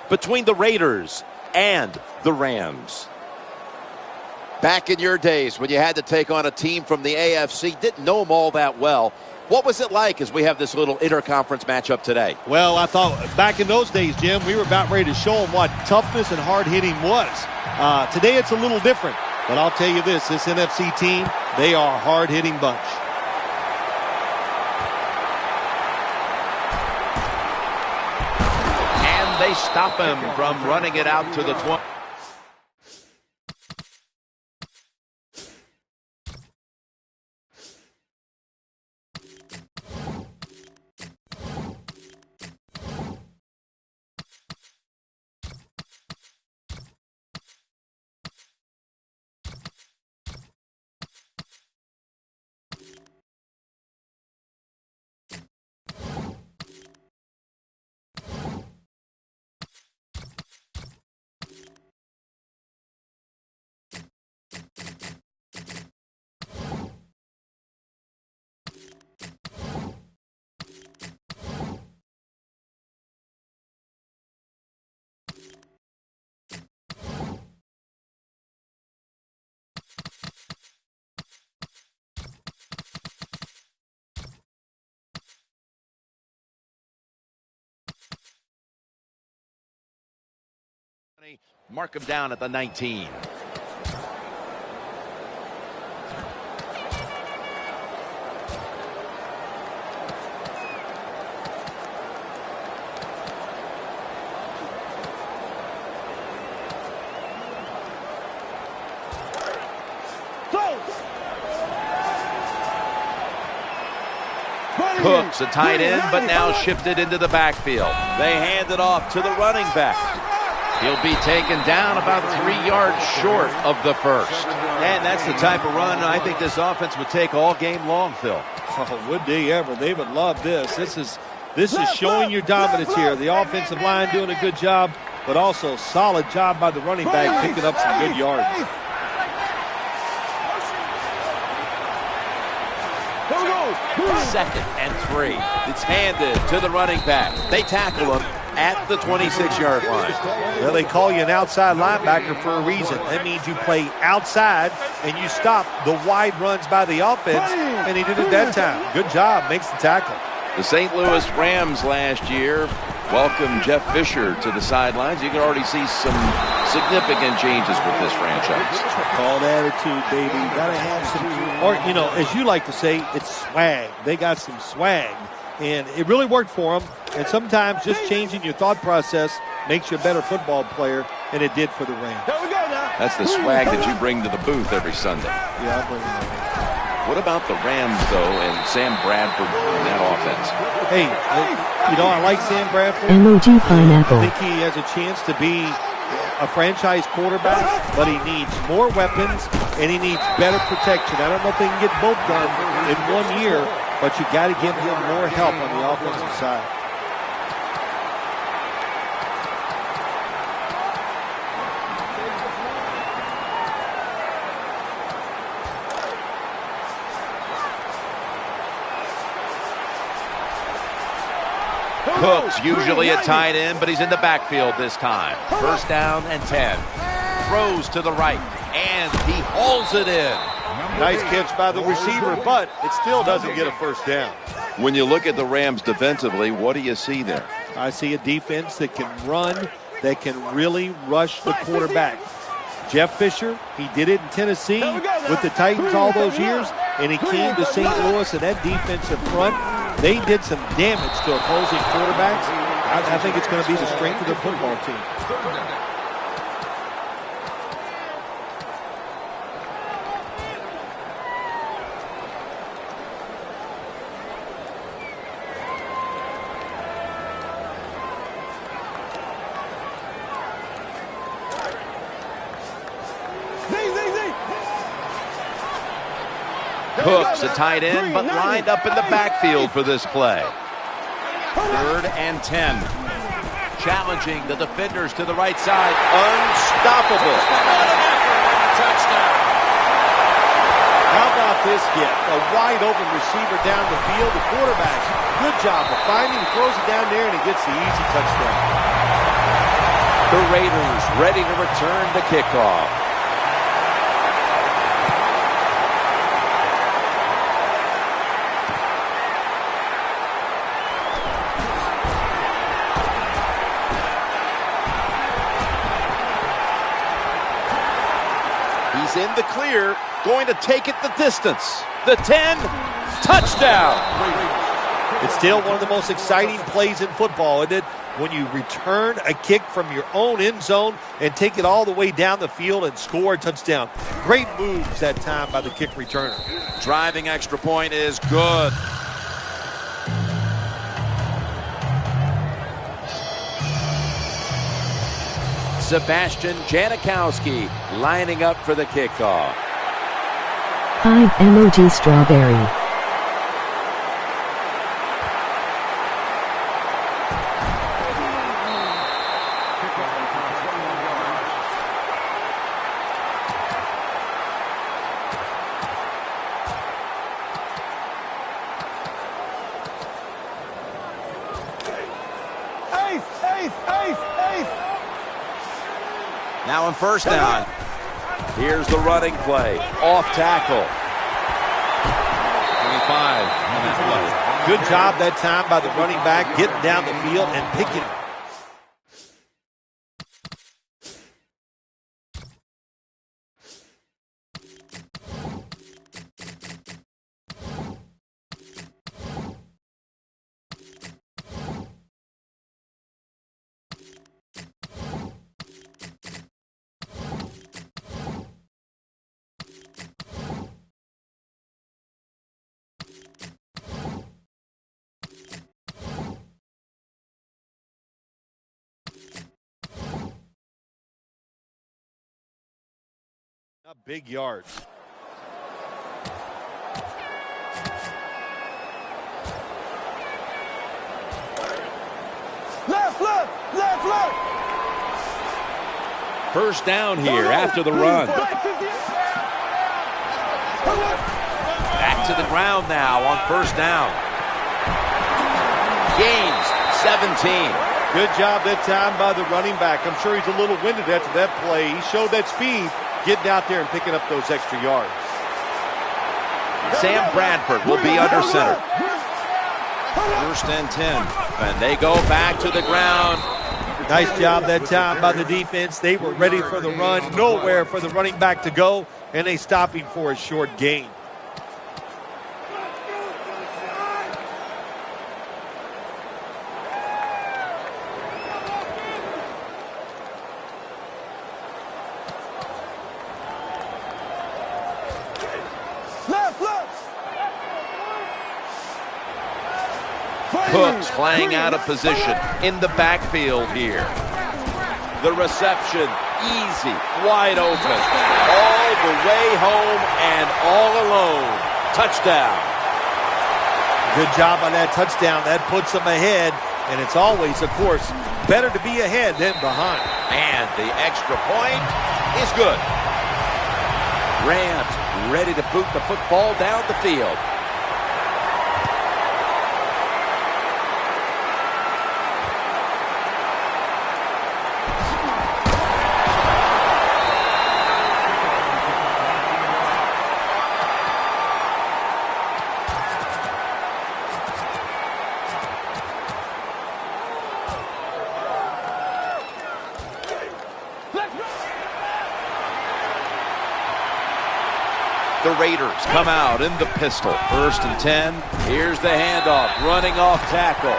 between the Raiders and the Rams. Back in your days when you had to take on a team from the AFC, didn't know them all that well. What was it like as we have this little interconference matchup today? Well, I thought back in those days, Jim, we were about ready to show them what toughness and hard-hitting was. Today it's a little different. But I'll tell you this NFC team, they are a hard-hitting bunch. And they stop him from running it out to the 20. Mark him down at the 19. Cooks a tight end, but now shifted into the backfield. They hand it off to the running back. He'll be taken down about 3 yards short of the first. And that's the type of run I think this offense would take all game long, Phil. Oh, would they ever? They would love this. This is showing your dominance here. The offensive line doing a good job, but also solid job by the running back picking up some good yards. Second and 3. It's handed to the running back. They tackle him at the 26-yard line. Well, they call you an outside linebacker for a reason. That means you play outside and you stop the wide runs by the offense, and he did it that time. Good job. Makes the tackle. The St. Louis Rams last year welcomed Jeff Fisher to the sidelines. You can already see some significant changes with this franchise. Called attitude, baby. Got to have some, or, as you like to say, it's swag. They got some swag. And it really worked for them. And sometimes just changing your thought process makes you a better football player, and it did for the Rams. That's the swag that you bring to the booth every Sunday. Yeah, I bring it over. What about the Rams, though, and Sam Bradford in that offense? Hey, I like Sam Bradford. Emoji pineapple. I think he has a chance to be a franchise quarterback, but he needs more weapons, and he needs better protection. I don't know if they can get both done in 1 year, but you got to give him more help on the offensive side. Cooks usually a tight end, but he's in the backfield this time. First down and 10. Throws to the right, and he hauls it in. Nice catch by the receiver, but it still doesn't get a first down. When you look at the Rams defensively, what do you see there? I see a defense that can run, that can really rush the quarterback. Jeff Fisher, he did it in Tennessee with the Titans all those years, and he came to St. Louis, and that defensive front, they did some damage to opposing quarterbacks. I think it's going to be the strength of the football team. Cooks a tight end, but lined up in the backfield for this play. Third and 10. Challenging the defenders to the right side. Unstoppable. Touchdown. How about this hit? A wide open receiver down the field. The quarterback, good job of finding him, throws it down there, and he gets the easy touchdown. The Raiders ready to return the kickoff. He's in the clear, going to take it the distance. The 10, touchdown. It's still one of the most exciting plays in football, isn't it? When you return a kick from your own end zone and take it all the way down the field and score a touchdown. Great moves that time by the kick returner. Driving extra point is good. Sebastian Janikowski lining up for the kickoff. Hi, emoji strawberry. Now on first down. Here's the running play. Off tackle. 25 on that play. Good job that time by the running back getting down the field and picking it. Big yards. Left. First down here after the run. Back to the ground now on first down. Gains 17. Good job that time by the running back. I'm sure he's a little winded after that play. He showed that speed, getting out there and picking up those extra yards. Sam Bradford will be under center. First and 10. And they go back to the ground. Nice job that time by the defense. They were ready for the run. Nowhere for the running back to go. And they stop him for a short gain. Cooks playing out of position in the backfield here. The reception, easy, wide open. All the way home and all alone. Touchdown. Good job on that touchdown. That puts them ahead. And it's always, of course, better to be ahead than behind. And the extra point is good. Rams ready to boot the football down the field. The Raiders come out in the pistol. First and 10. Here's the handoff. Running off tackle.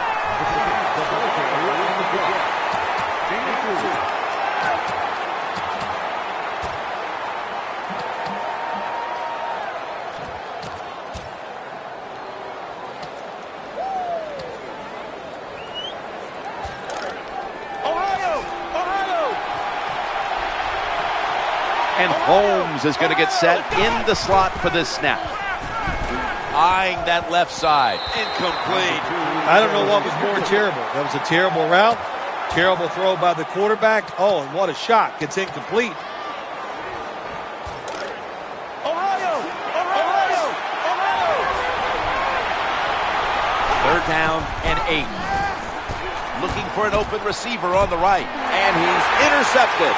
And Holmes is going to get set in the slot for this snap. Eyeing that left side. Incomplete. I don't know what was more terrible. That was a terrible route. Terrible throw by the quarterback. Oh, and what a shot. It's incomplete. Ohio! Third down and 8. Looking for an open receiver on the right. And he's intercepted.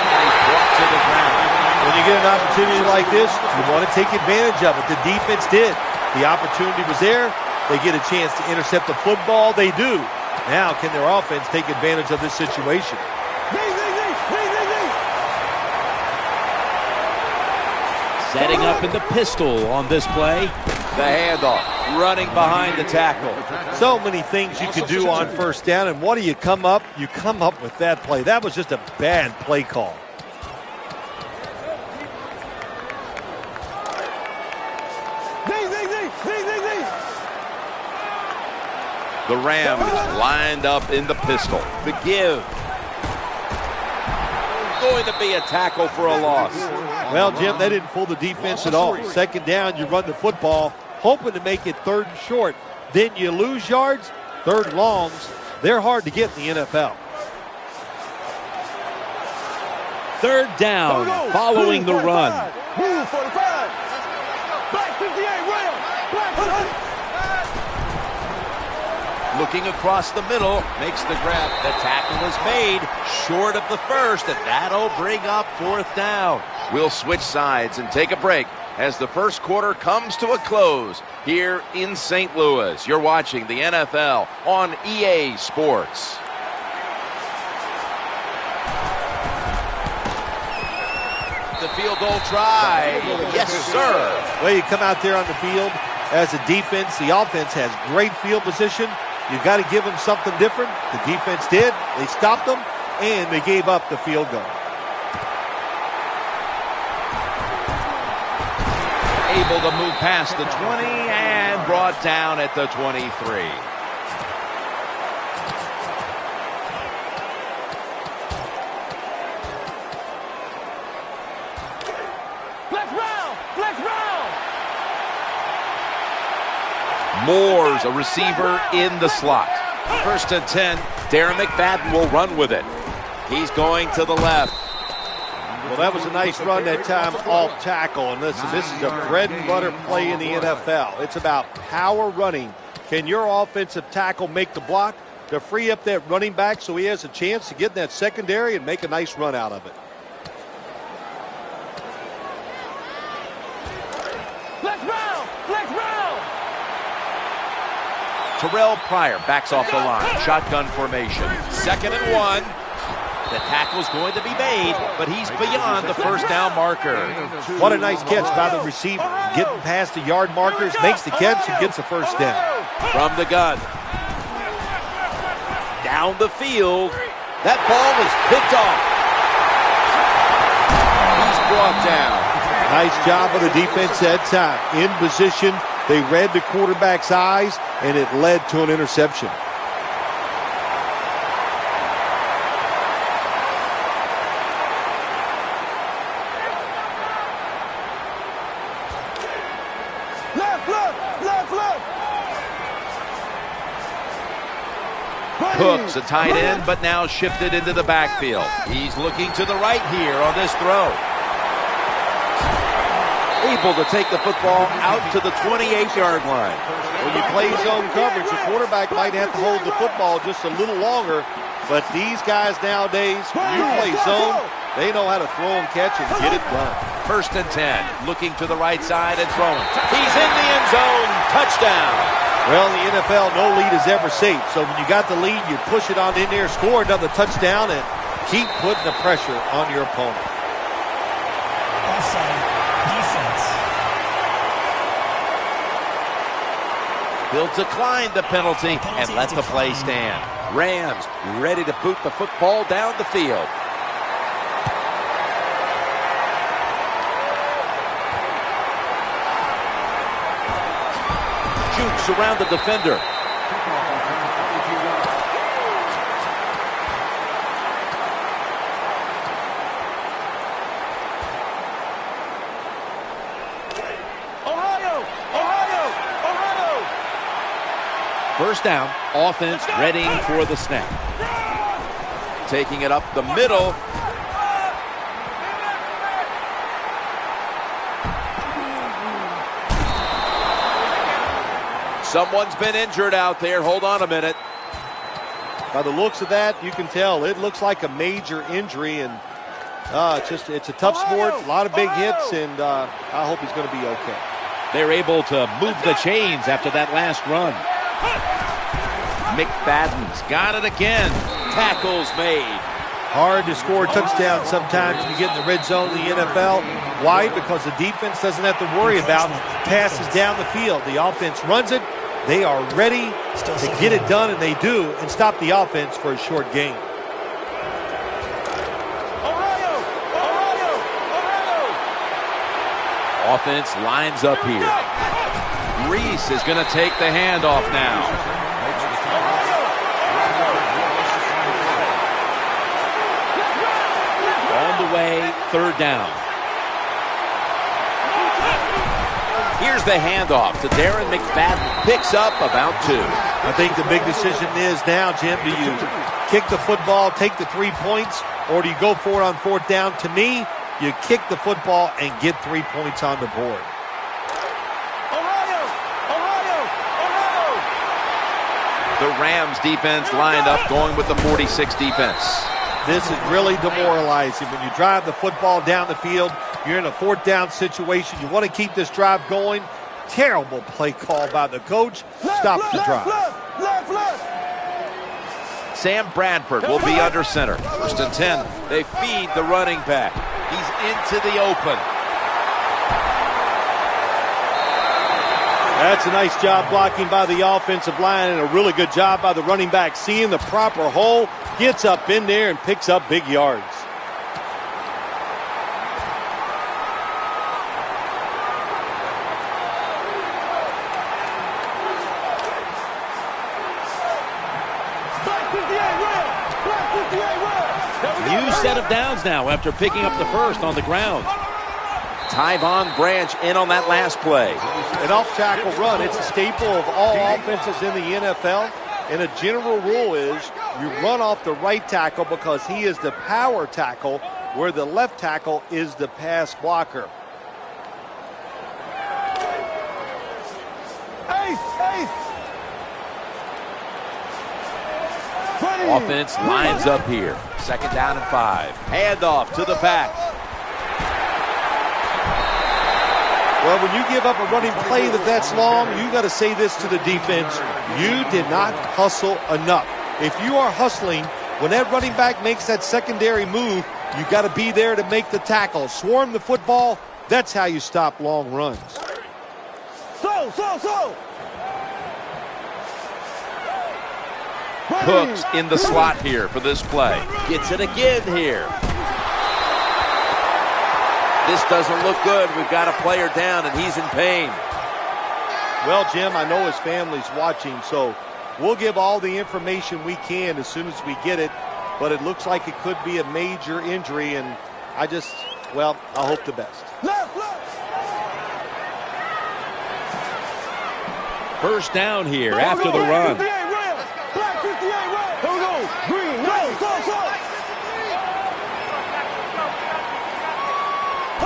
And he's brought to the ground. When you get an opportunity like this, you want to take advantage of it. The defense did. The opportunity was there. They get a chance to intercept the football. They do. Now, can their offense take advantage of this situation? Setting up in the pistol on this play. The handoff, running behind the tackle. So many things you can do on first down, and what do you come up? You come up with that play. That was just a bad play call. The Rams lined up in the pistol. The give. Going to be a tackle for a loss. Well, Jim, they didn't fool the defense at all. Second down, you run the football, hoping to make it third and short. Then you lose yards, third longs. They're hard to get in the NFL. Third down, following the run. Move 45. Black 58, Ram. Black. Looking across the middle, makes the grab. The tackle is made short of the first, and that'll bring up fourth down. We'll switch sides and take a break as the first quarter comes to a close here in St. Louis. You're watching the NFL on EA Sports. The field goal try. Yes, sir. Well, you come out there on the field as a defense. The offense has great field position. You got to give them something different. The defense did. They stopped them, and they gave up the field goal. Able to move past the 20 and brought down at the 23. Moore's a receiver in the slot. First and 10. Darren McFadden will run with it. He's going to the left. Well, that was a nice run that time off tackle. And listen, this is a bread and butter play in the NFL. It's about power running. Can your offensive tackle make the block to free up that running back so he has a chance to get in that secondary and make a nice run out of it? Terrell Pryor backs off the line. Shotgun formation. 2nd and 1. The tackle's going to be made, but he's beyond the first down marker. What a nice catch by the receiver. Getting past the yard markers, makes the catch and gets the first down. From the gun. Down the field. That ball is picked off. He's brought down. Nice job of the defense that time. In position. They read the quarterback's eyes, and it led to an interception. Cooks, a tight end, but now shifted into the backfield. He's looking to the right here on this throw. Able to take the football out to the 28-yard line. When you play zone coverage, the quarterback might have to hold the football just a little longer, but these guys nowadays, when you play zone, they know how to throw and catch and get it done. First and 10, looking to the right side and throwing. He's in the end zone, touchdown. Well, in the NFL, no lead is ever safe, so when you got the lead, you push it on in there, score another touchdown, and keep putting the pressure on your opponent. He'll decline the penalty and let the play stand. Rams ready to boot the football down the field. Jukes around the defender. First down, offense ready for the snap. Taking it up the middle. Someone's been injured out there. Hold on a minute. By the looks of that, you can tell it looks like a major injury, and it's a tough sport, a lot of big hits, and I hope he's going to be okay. They're able to move the chains after that last run. McFadden's got it again. Tackles made. Hard to score a touchdown sometimes when you get in the red zone in the NFL. Why? Because the defense doesn't have to worry about passes down the field. The offense runs it. They are ready to get it done, and they do, and stop the offense for a short gain. Offense lines up here. Reese is going to take the handoff now. On the way, third down. Here's the handoff to Darren McFadden. Picks up about 2. I think the big decision is now, Jim, do you kick the football, take the 3 points, or do you go for it on fourth down? To me, you kick the football and get 3 points on the board. The Rams defense lined up going with the 46 defense. This is really demoralizing. When you drive the football down the field, you're in a fourth down situation. You want to keep this drive going. Terrible play call by the coach. Stops the drive. Sam Bradford will be under center. 1st and 10. They feed the running back. He's into the open. That's a nice job blocking by the offensive line, and a really good job by the running back. Seeing the proper hole, gets up in there and picks up big yards. New set of downs now after picking up the first on the ground. Tyvon Branch in on that last play. An off-tackle run, it's a staple of all offenses in the NFL. And a general rule is you run off the right tackle because he is the power tackle, where the left tackle is the pass blocker. Offense lines up here. 2nd down and 5. Handoff to the back. Well, when you give up a running play that's long, you got to say this to the defense. You did not hustle enough. If you are hustling, when that running back makes that secondary move, you got to be there to make the tackle. Swarm the football. That's how you stop long runs. Cooks in the slot here for this play. Gets it again here. This doesn't look good. We've got a player down, and he's in pain. Well, Jim, I know his family's watching, so we'll give all the information we can as soon as we get it. But it looks like it could be a major injury, and I hope the best. First down here after the run.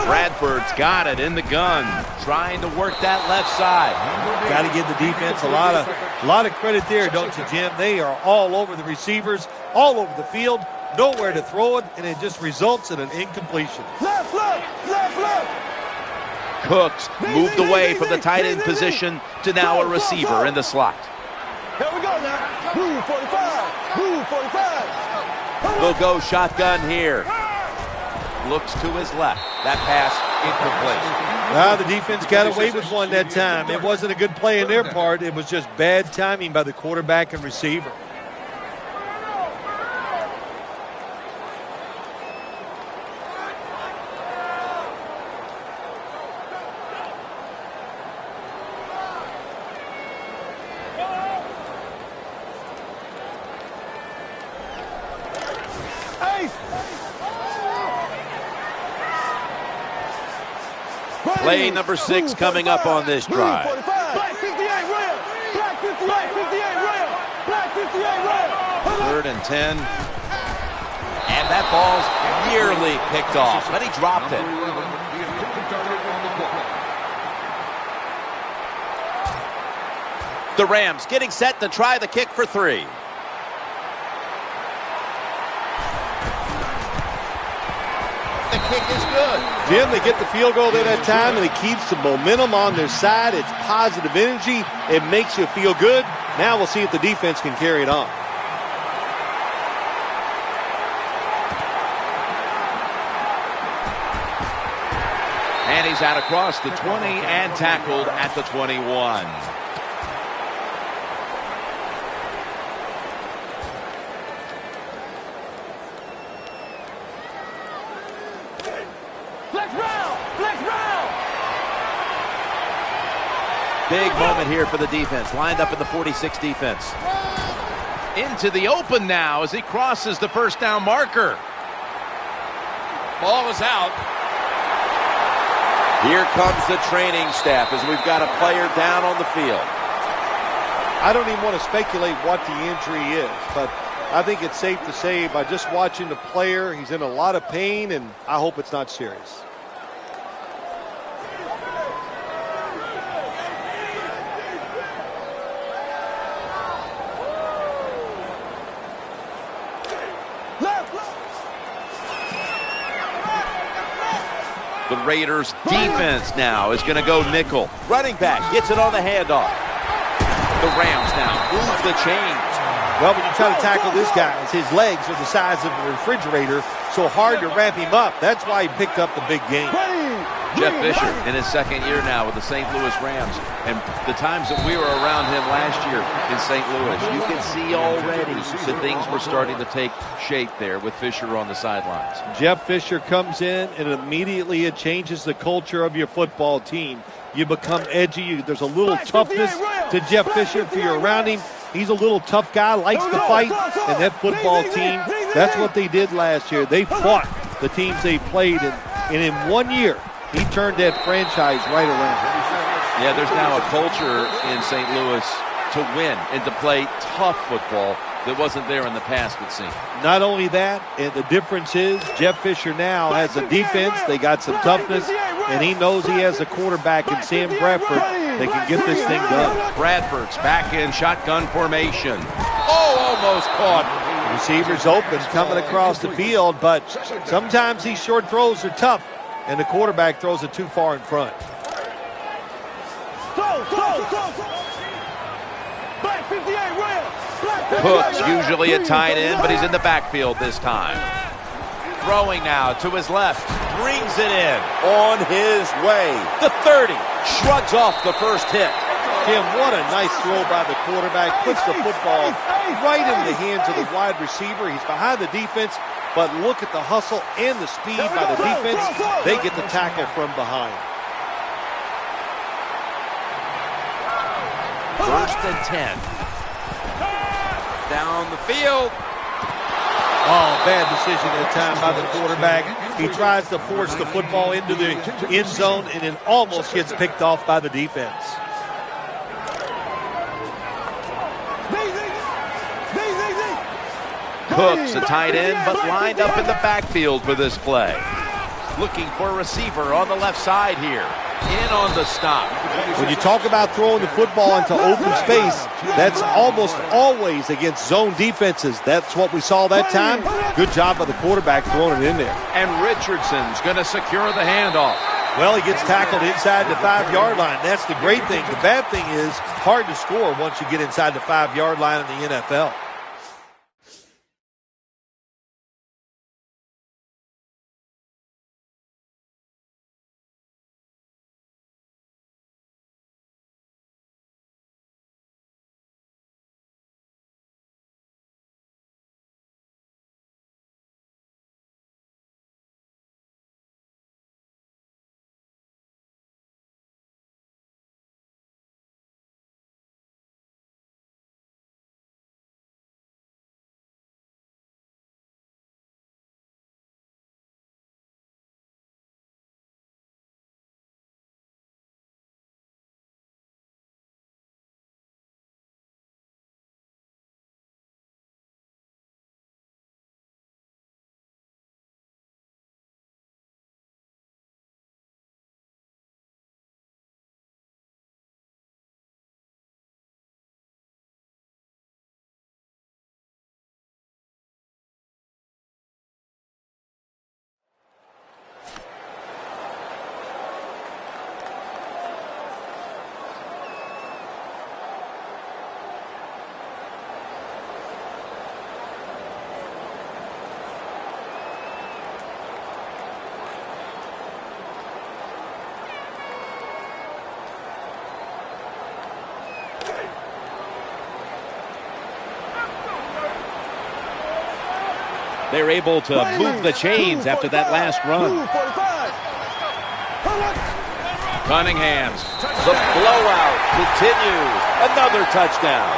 Bradford's got it in the gun, trying to work that left side. Got to give the defense a lot of credit there, don't you, Jim? They are all over the receivers, all over the field, nowhere to throw it, and it just results in an incompletion. Cooks moved away from the tight end position to now a receiver in the slot. Here we go now. Move 45. Move 45. They'll go shotgun here. Looks to his left. That pass incomplete. The defense got away with one that time. It wasn't a good play in their part. It was just bad timing by the quarterback and receiver. Play number 6 coming up on this drive. Black 58 rail. Black 58 rail. Black 58 rail. 3rd and 10. And that ball's nearly picked off, but he dropped it. The Rams getting set to try the kick for 3. The kick is good. Jim, they get the field goal there that time, and it keeps the momentum on their side. It's positive energy. It makes you feel good. Now we'll see if the defense can carry it on. And he's out across the 20 and tackled at the 21. Big moment here for the defense. Lined up in the 46 defense. Into the open now as he crosses the first down marker. Ball is out. Here comes the training staff as we've got a player down on the field. I don't even want to speculate what the injury is, but I think it's safe to say by just watching the player, he's in a lot of pain, and I hope it's not serious. The Raiders defense now is going to go nickel. Running back gets it on the handoff. The Rams now move the chains. Well, when you try to tackle this guy, his legs are the size of a refrigerator, so hard to wrap him up. That's why he picked up the big game. Jeff Fisher in his second year now with the St. Louis Rams. And the times that we were around him last year in St. Louis, you can see already that things were starting to take shape there with Fisher on the sidelines. Jeff Fisher comes in, and immediately it changes the culture of your football team. You become edgy. There's a little toughness to Jeff Fisher if you're around him. He's a little tough guy, likes to fight, and that football team, that's what they did last year. They fought the teams they played, and in 1 year, he turned that franchise right around. Yeah, there's now a culture in St. Louis to win and to play tough football that wasn't there in the past, it seems. Not only that, and the difference is Jeff Fisher now has a defense. They got some toughness, and he knows he has a quarterback in Sam Bradford that can get this thing done. Bradford's back in shotgun formation. Oh, almost caught. Receivers open, coming across the field, but sometimes these short throws are tough, and the quarterback throws it too far in front. Cooks usually a tight end, but he's in the backfield this time. Throwing now to his left, brings it in on his way. The 30 shrugs off the first hit. Tim, what a nice throw by the quarterback. Puts the football right in the hands of the wide receiver. He's behind the defense, but look at the hustle and the speed by the defense. They get the tackle from behind. First and 10. Down the field. Oh, bad decision at the time by the quarterback. He tries to force the football into the end zone, and it almost gets picked off by the defense. Cooks, a tight end, but lined up in the backfield for this play. Looking for a receiver on the left side here. In on the stop. When you talk about throwing the football into open space, that's almost always against zone defenses. That's what we saw that time. Good job by the quarterback throwing it in there. And Richardson's going to secure the handoff. Well, he gets tackled inside the 5-yard line. That's the great thing. The bad thing is hard to score once you get inside the 5-yard line in the NFL. They're able to move the chains after that last run. Cunningham's. The blowout continues. Another touchdown.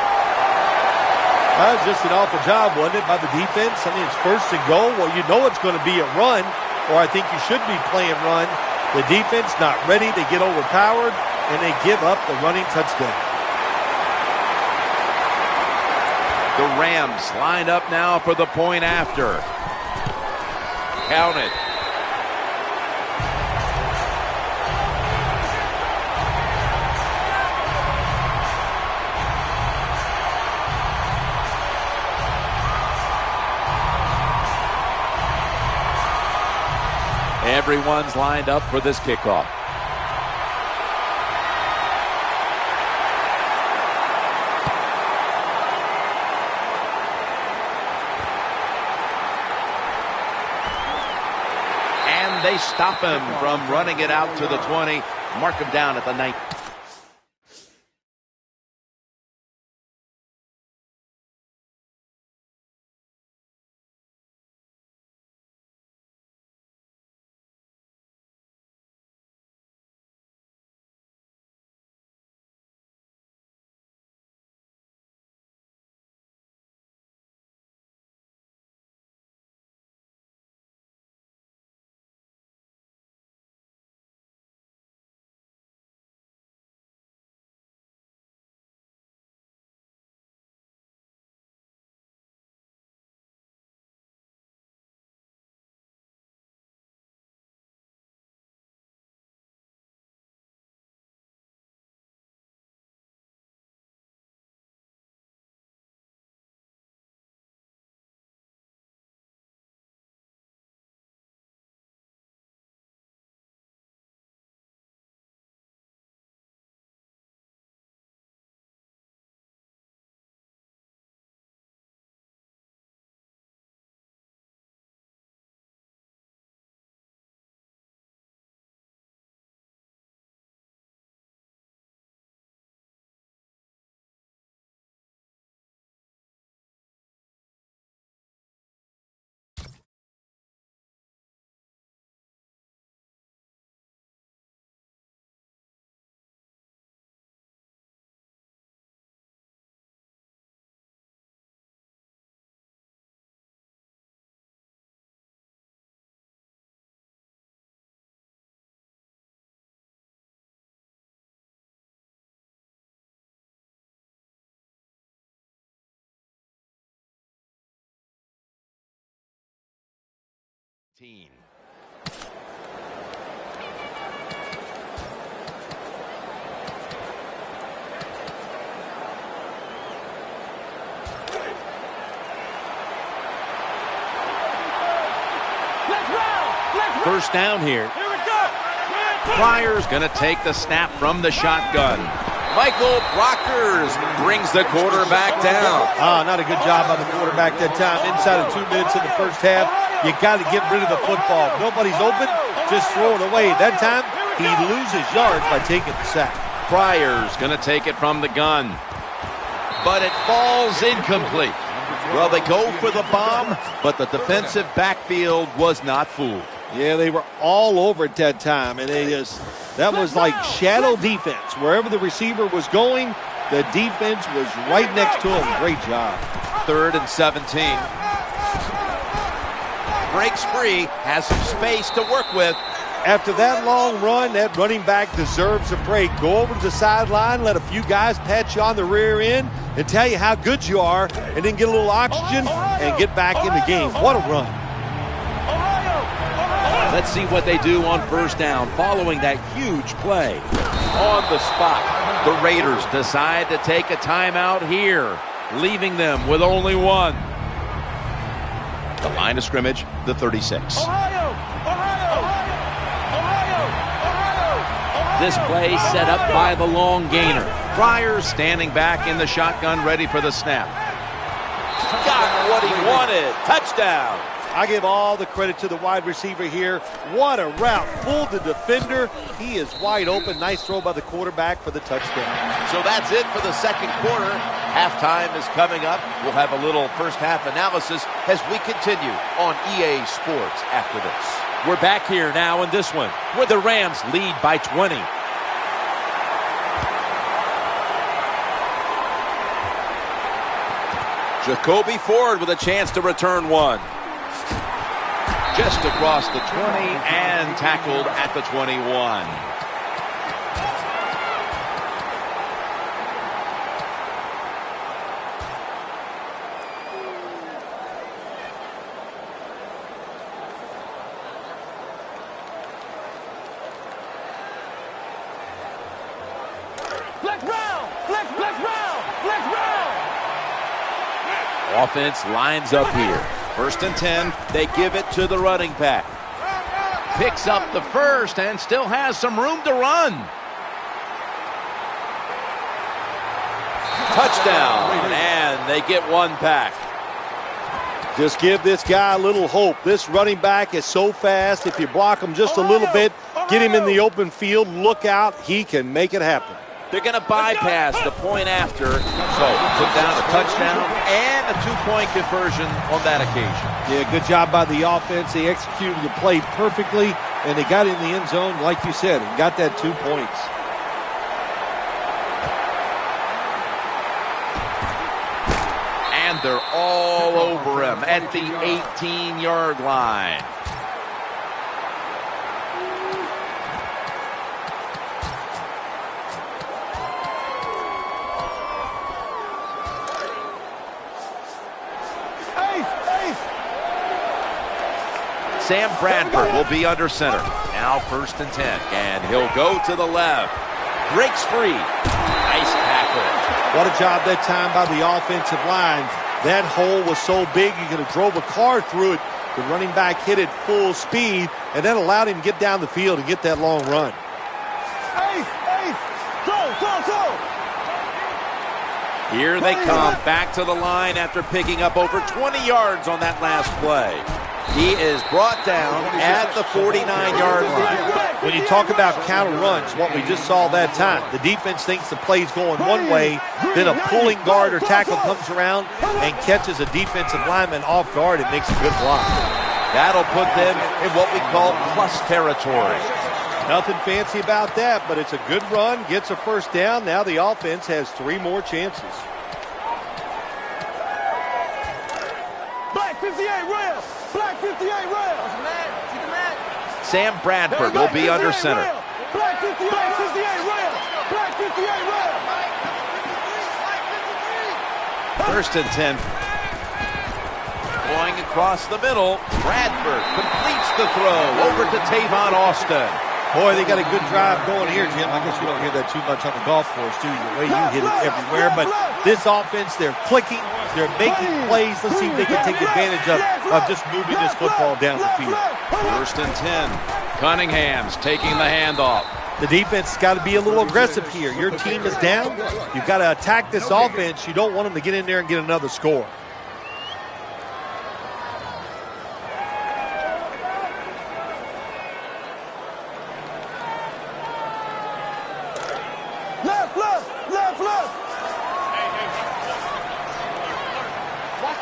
That was just an awful job, wasn't it, by the defense? I mean, it's first and goal. Well, you know it's going to be a run, or I think you should be playing run. The defense not ready. They get overpowered, and they give up the running touchdown. The Rams lined up now for the point after. Count it. Everyone's lined up for this kickoff. And they stop him from running it out to the 20. Mark him down at the 19. First down here. Pryor's going to take the snap from the shotgun. Michael Brockers brings the quarterback down. Not a good job by the quarterback that time. Inside of 2 minutes in the first half, you got to get rid of the football. Nobody's open, just throw it away. That time, he loses yards by taking the sack. Pryor's going to take it from the gun. But it falls incomplete. Well, they go for the bomb, but the defensive backfield was not fooled. Yeah, they were all over it that time, and that was like shadow defense. Wherever the receiver was going, the defense was right next to him. Great job. 3rd and 17. Breaks free, has some space to work with. After that long run, that running back deserves a break. Go over to the sideline, let a few guys pat you on the rear end and tell you how good you are, and then get a little oxygen and get back in the game. What a run. Let's see what they do on first down following that huge play. On the spot, the Raiders decide to take a timeout here, leaving them with only one. The line of scrimmage, the 36. This play set up by the long gainer. Pryor standing back in the shotgun, ready for the snap. Got what he wanted. Touchdown. I give all the credit to the wide receiver here. What a route. Fooled the defender. He is wide open. Nice throw by the quarterback for the touchdown. So that's it for the second quarter. Halftime is coming up. We'll have a little first half analysis as we continue on EA Sports after this. We're back here now in this one where the Rams lead by 20. Jacoby Ford with a chance to return one. Just across the 20 and tackled at the 21. Flex round! Flex round! Flex round! Offense lines up here. 1st and 10. They give it to the running back. Picks up the first and still has some room to run. Touchdown, and they get one back. Just give this guy a little hope. This running back is so fast. If you block him just a little bit, get him in the open field, look out, he can make it happen. They're going to bypass the point after. So, put down a touchdown and a 2-point conversion on that occasion. Yeah, good job by the offense. They executed the play perfectly, and they got in the end zone, like you said, and got that 2 points. And they're all over him at the 18-yard line. Sam Bradford will be under center. Now 1st and 10. And he'll go to the left. Breaks free. Nice tackle. What a job that time by the offensive line. That hole was so big you could have drove a car through it. The running back hit it full speed, and that allowed him to get down the field and get that long run. Here they come back to the line after picking up over 20 yards on that last play. He is brought down at the 49-yard line. When you talk about counter runs, what we just saw that time, the defense thinks the play's going one way, then a pulling guard or tackle comes around and catches a defensive lineman off guard and makes a good block. That'll put them in what we call plus territory. Nothing fancy about that, but it's a good run, gets a first down. Now the offense has 3 more chances. Black 58 rail! Black 58 rail! Sam Bradford will be under center. Black 58 rail! Black 58 rail! 1st and 10. Going across the middle. Bradford completes the throw over to Tavon Austin. Boy, they got a good drive going here, Jim. I guess you don't hear that too much on the golf course, do you? The way you hit it everywhere. But this offense, they're clicking. They're making plays. Let's see if they can take advantage of just moving this football down the field. 1st and 10. Cunningham's taking the handoff. The defense has got to be a little aggressive here. Your team is down. You've got to attack this offense. You don't want them to get in there and get another score.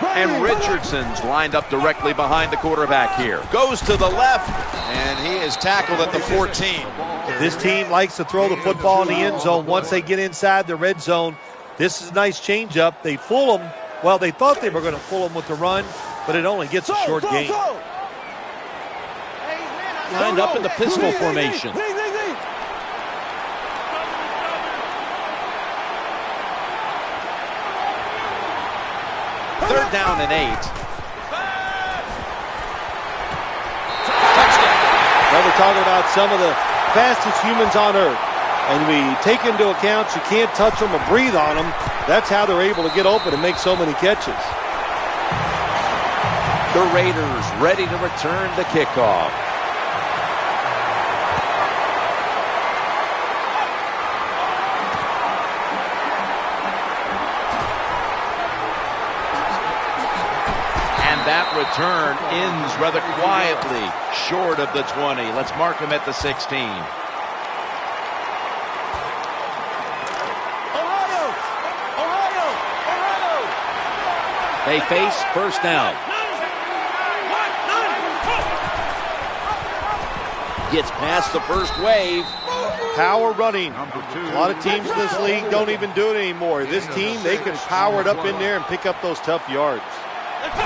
And Richardson's lined up directly behind the quarterback here. Goes to the left, and he is tackled at the 14. This team likes to throw the football in the end zone once they get inside the red zone. This is a nice changeup. They fool them. Well, they thought they were going to fool them with the run, but it only gets a short gain. Lined up in the pistol formation. 3rd down and 8. Now we're talking about some of the fastest humans on earth. And we take into account you can't touch them or breathe on them. That's how they're able to get open and make so many catches. The Raiders ready to return the kickoff. that return ends rather quietly short of the 20. Let's mark him at the 16. They face first down. Gets past the first wave. Power running. A lot of teams in this league don't even do it anymore. This team, they can power it up in there and pick up those tough yards.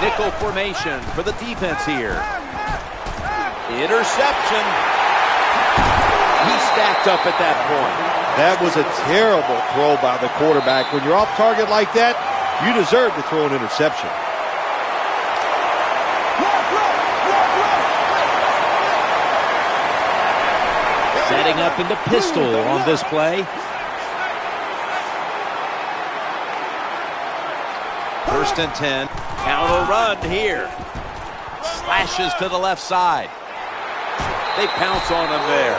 Nickel formation for the defense here. Interception. He stacked up at that point. That was a terrible throw by the quarterback. When you're off target like that, you deserve to throw an interception. Setting up into pistol on this play. First and 10. Counter run here. Slashes to the left side. They pounce on him there.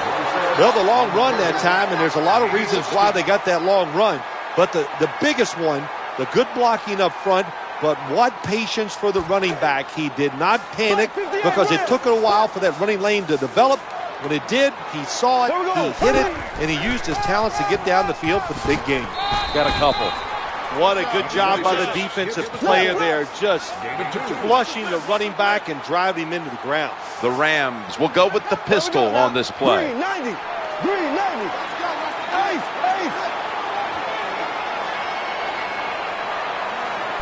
Well, the long run that time, and there's a lot of reasons why they got that long run. But the biggest one, the good blocking up front, but what patience for the running back. He did not panic because it took a while for that running lane to develop. When it did, he saw it, he hit it, and he used his talents to get down the field for the big game. Got a couple. What a good job by the defensive player there, just flushing the running back and driving him into the ground. The Rams will go with the pistol on this play. 390. 390.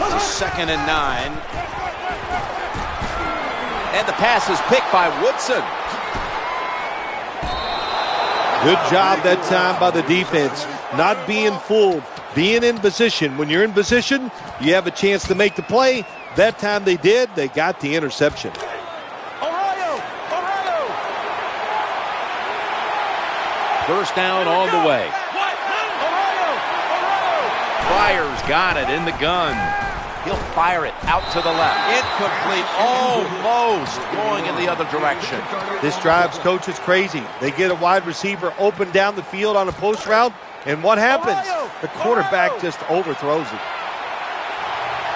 It's a second and 9. And the pass is picked by Woodson. Good job that time by the defense, not being fooled, being in position. When you're in position, you have a chance to make the play. That time they did. They got the interception. Ohio. First down on the way. Fires got it in the gun. He'll fire it out to the left. Incomplete, almost going in the other direction. This drives coaches crazy. They get a wide receiver open down the field on a post route, and what happens? The quarterback just overthrows it.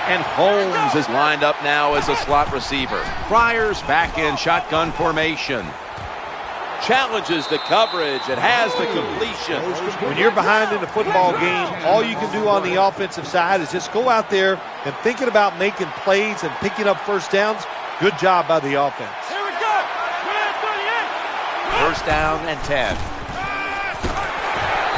And Holmes is lined up now as a slot receiver. Friars back in shotgun formation. Challenges the coverage. It has the completion. When you're behind in a football game, all you can do on the offensive side is just go out there and thinking about making plays and picking up first downs. Good job by the offense. Here we go. First down and 10.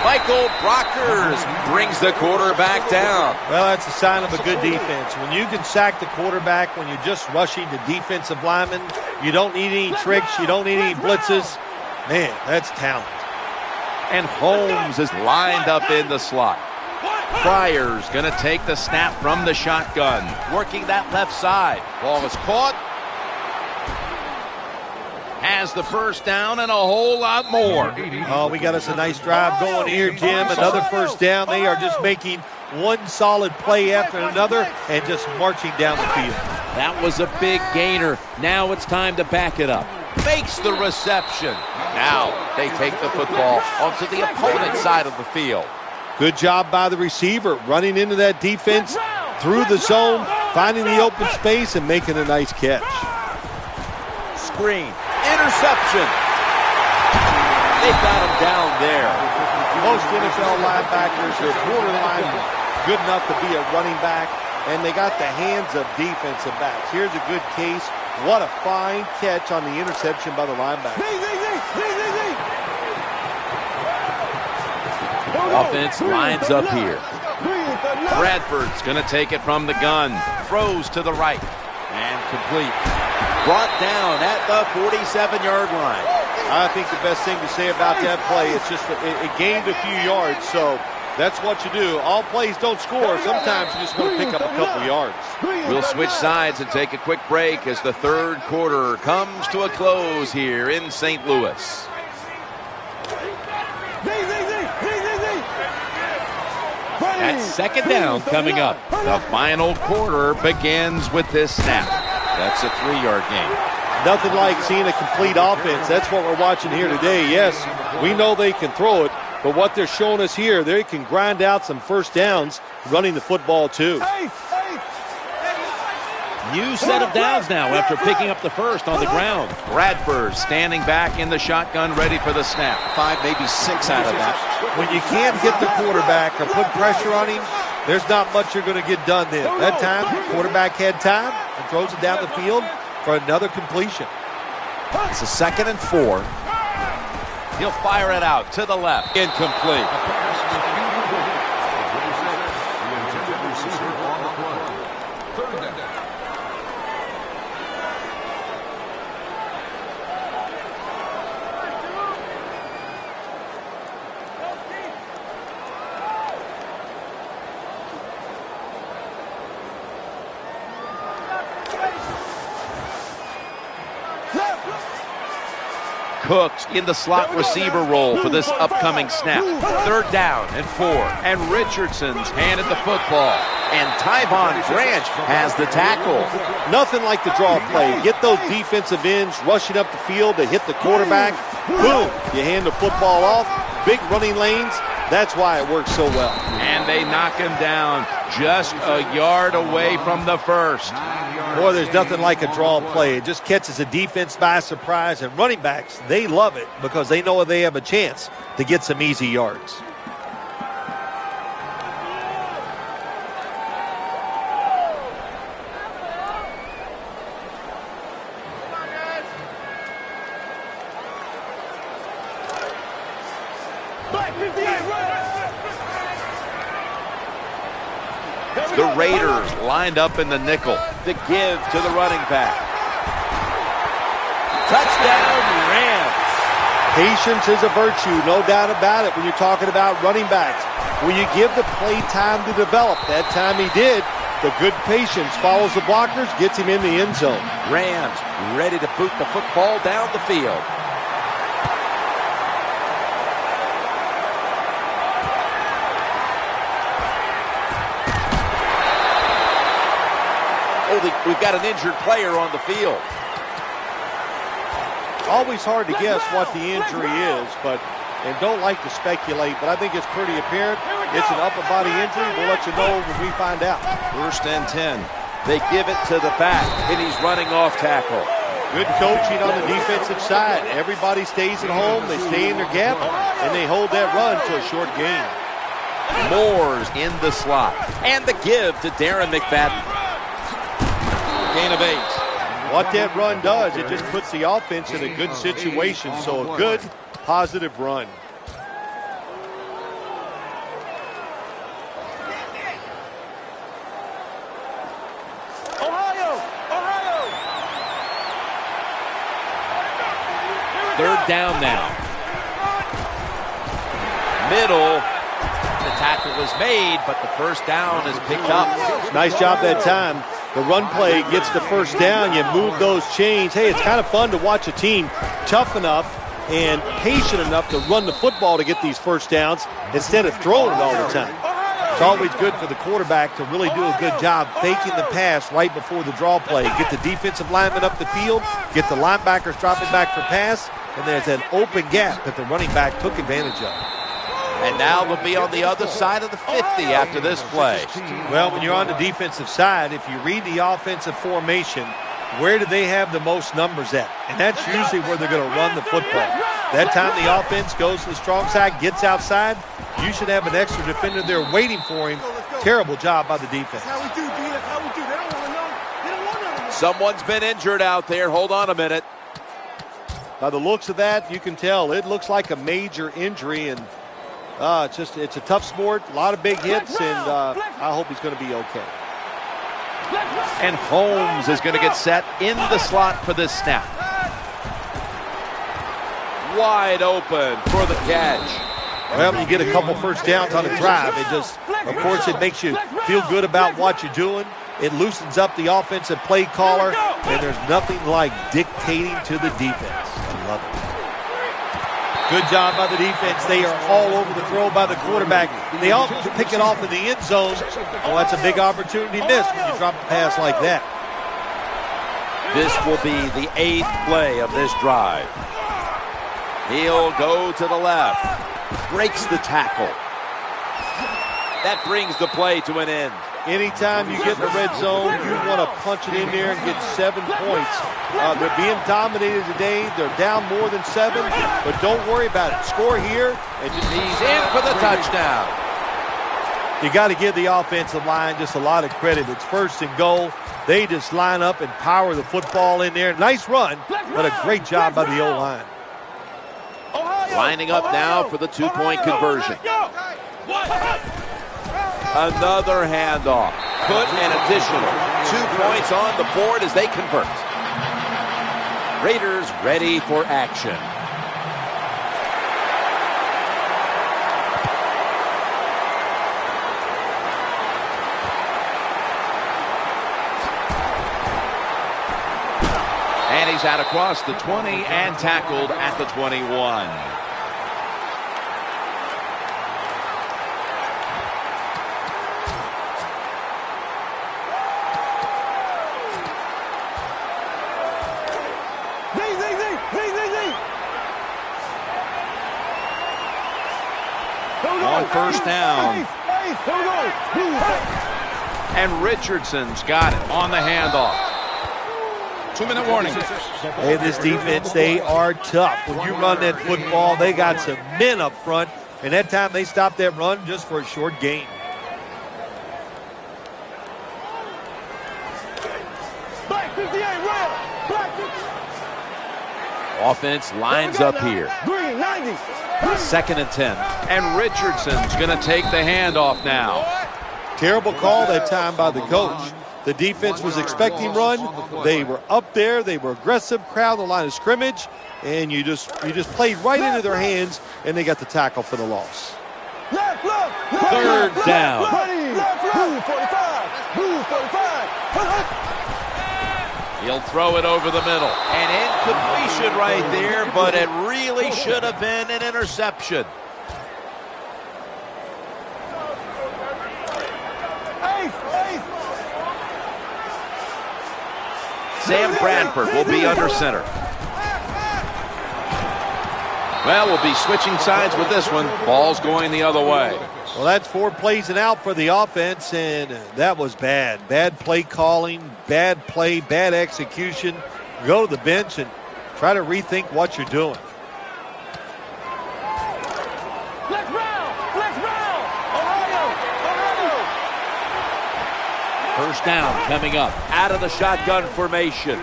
Michael Brockers brings the quarterback down. Well, that's a sign of a good defense. When you can sack the quarterback, when you're just rushing the defensive lineman, you don't need any tricks, you don't need any blitzes. Man, that's talent. And Holmes is lined up in the slot. Friars going to take the snap from the shotgun. Working that left side. Ball is caught. Has the first down and a whole lot more. Oh, we got us a nice drive going here, Jim. Another first down. They are just making one solid play after another and just marching down the field. That was a big gainer. Now it's time to back it up. Makes the reception. Now they take the football onto the opponent's side of the field. Good job by the receiver, running into that defense through the zone, finding the open space and making a nice catch. Screen. Interception. They've got him down there. Most NFL linebackers are borderline good enough to be a running back, and they got the hands of defensive backs. Here's a good case. What a fine catch on the interception by the linebacker. Offense lines up here. Bradford's going to take it from the gun. Throws to the right. And complete. Brought down at the 47-yard line. I think the best thing to say about that play is just it gained a few yards, so that's what you do. All plays don't score. Sometimes you just want to pick up a couple yards. We'll switch sides and take a quick break as the third quarter comes to a close here in St. Louis. That second down coming up. The final quarter begins with this snap. That's a 3-yard gain. Nothing like seeing a complete offense. That's what we're watching here today. Yes, we know they can throw it, but what they're showing us here, they can grind out some first downs running the football too. New set of downs now after picking up the first on the ground. Bradford standing back in the shotgun, ready for the snap. 5, maybe 6 out of that. When you can't hit the quarterback or put pressure on him, there's not much you're going to get done then. That time, the quarterback had time and throws it down the field for another completion. It's a 2nd and 4. He'll fire it out to the left. Incomplete. Cooks in the slot receiver role for this upcoming snap. 3rd down and 4. And Richardson's handed the football. And Tyvon Branch has the tackle. Nothing like the draw play. Get those defensive ends rushing up the field to hit the quarterback. Boom, you hand the football off. Big running lanes. That's why it works so well. And they knock him down just a yard away from the first. Boy, there's nothing like a draw play. It just catches the defense by surprise. And running backs, they love it because they know they have a chance to get some easy yards. The Raiders lined up in the nickel. The give to the running back. Touchdown, Rams. Patience is a virtue, no doubt about it, when you're talking about running backs. When you give the play time to develop, that time he did. The good patience follows the blockers, gets him in the end zone. Rams ready to boot the football down the field. We've got an injured player on the field. Always hard to guess what the injury is, and don't like to speculate, but I think it's pretty apparent. It's an upper body injury. We'll let you know when we find out. 1st and 10. They give it to the back, and he's running off tackle. Good coaching on the defensive side. Everybody stays at home. They stay in their gap, and they hold that run to a short gain. Moore's in the slot. And the give to Darren McFadden. Gain of 8. What that run does, it just puts the offense in a good situation. So a good, positive run. Ohio! 3rd down now. Middle. The tackle was made, but the first down is picked up. Nice job that time. The run play gets the first down. You move those chains. Hey, it's kind of fun to watch a team tough enough and patient enough to run the football to get these first downs instead of throwing it all the time. It's always good for the quarterback to really do a good job faking the pass right before the draw play. Get the defensive lineman up the field, get the linebackers dropping back for pass, and there's an open gap that the running back took advantage of. And now we'll be on the other side of the 50 after this play. Well, when you're on the defensive side, if you read the offensive formation, where do they have the most numbers at? And that's usually where they're going to run the football. That time the offense goes to the strong side, gets outside, you should have an extra defender there waiting for him. Terrible job by the defense. Someone's been injured out there. Hold on a minute. By the looks of that, you can tell it looks like a major injury, and it's a tough sport, a lot of big hits, and I hope he's going to be okay. And Holmes is going to get set in the slot for this snap. Wide open for the catch. Well, you get a couple first downs on a drive. It just, of course, it makes you feel good about what you're doing. It loosens up the offensive play caller, and there's nothing like dictating to the defense. I love it. Good job by the defense. They are all over the throw by the quarterback. They all pick it off in the end zone. Well, that's a big opportunity missed when you drop a pass like that. This will be the 8th play of this drive. He'll go to the left. Breaks the tackle. That brings the play to an end. Anytime you get in the red zone, you want to punch it in there and get 7 points. They're being dominated today. They're down more than 7, but don't worry about it. Score here, and just He's in for the touchdown. you got to give the offensive line just a lot of credit. It's 1st and goal. They just line up and power the football in there. Nice run, but a great job by the O-line. Lining up now for the 2-point conversion. Another handoff. Put an additional 2 points on the board as they convert. Raiders ready for action. And he's out across the 20 and tackled at the 21. On 1st down. And Richardson's got it on the handoff. 2-minute warning. Hey, this defense, they are tough. When you run that football, they got some men up front, and that time they stopped that run just for a short gain. Black 58, red. Black 58. Offense lines up here. Green 90. 2nd and 10. And Richardson's going to take the handoff now. Terrible call that time by the coach. The defense was expecting run. They were up there. They were aggressive, crowd the line of scrimmage, and you just played right into their hands, and they got the tackle for the loss. Left, 3rd down. Blue 45. Blue 45. He'll throw it over the middle. An incompletion right there, but it really should have been an interception. Sam Bradford will be under center. Well, we'll be switching sides with this one. Ball's going the other way. Well, that's 4 plays and out for the offense, and that was bad. Bad play calling, bad play, bad execution. Go to the bench and try to rethink what you're doing. Flex round. Ohio. 1st down coming up. Out of the shotgun formation.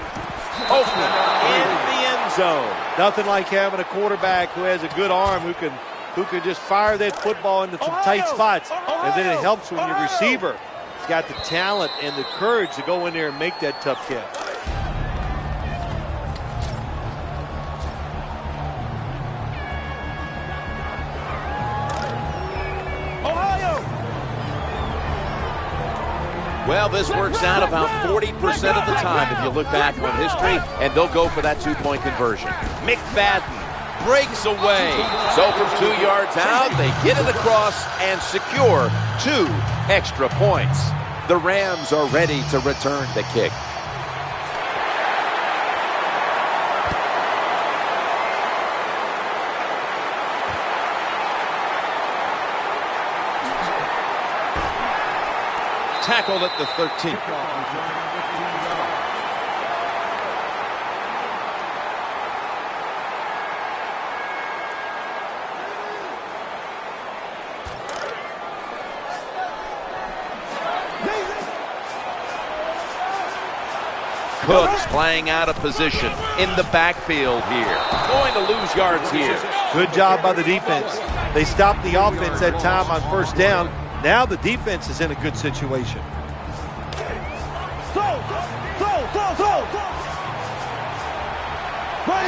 Oakland in the end zone. Nothing like having a quarterback who has a good arm who can just fire that football into some tight spots. And then it helps when your receiver has got the talent and the courage to go in there and make that tough catch. Well, this works out about 40% of the time if you look back on history, and they'll go for that 2-point conversion. McFadden breaks away. So from 2 yards out, they get it across and secure 2 extra points. The Rams are ready to return the kick. Tackled at the 13. Cooks playing out of position in the backfield here. Going to lose yards here. Good job by the defense. They stopped the offense that time on 1st down. Now the defense is in a good situation.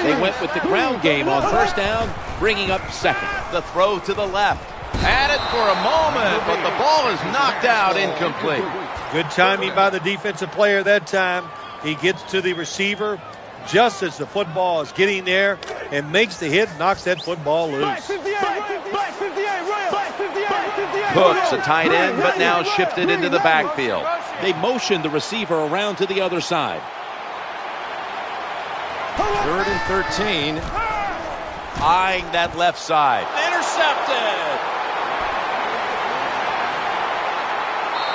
They went with the ground game on 1st down, bringing up 2nd. The throw to the left. Had it for a moment, but the ball is knocked out, incomplete. Good timing by the defensive player that time. He gets to the receiver just as the football is getting there and makes the hit, knocks that football loose. Cooks a tight end, but now shifted into the backfield. They motioned the receiver around to the other side. 3rd and 13. Eyeing that left side. Intercepted.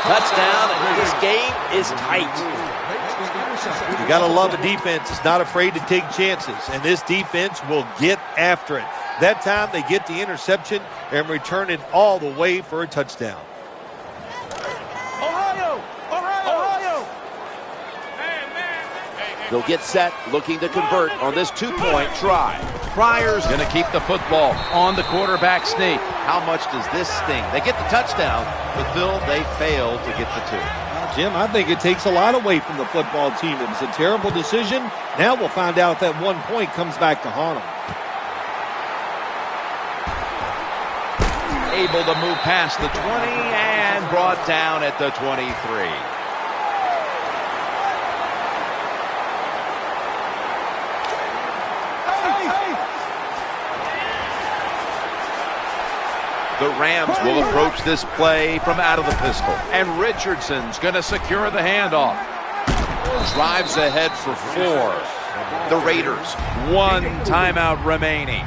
Touchdown, and this game is tight. You got to love a defense that's not afraid to take chances, and this defense will get after it. That time they get the interception and return it all the way for a touchdown. They'll get set, looking to convert on this two-point try. Pryor's going to keep the football on the quarterback sneak. How much does this sting? They get the touchdown, but Phil, they fail to get the two. Jim, I think it takes a lot away from the football team. It was a terrible decision. Now we'll find out if that 1 point comes back to haunt them. Able to move past the 20 and brought down at the 23. The Rams will approach this play from out of the pistol. And Richardson's going to secure the handoff. Drives ahead for 4. The Raiders, 1 timeout remaining.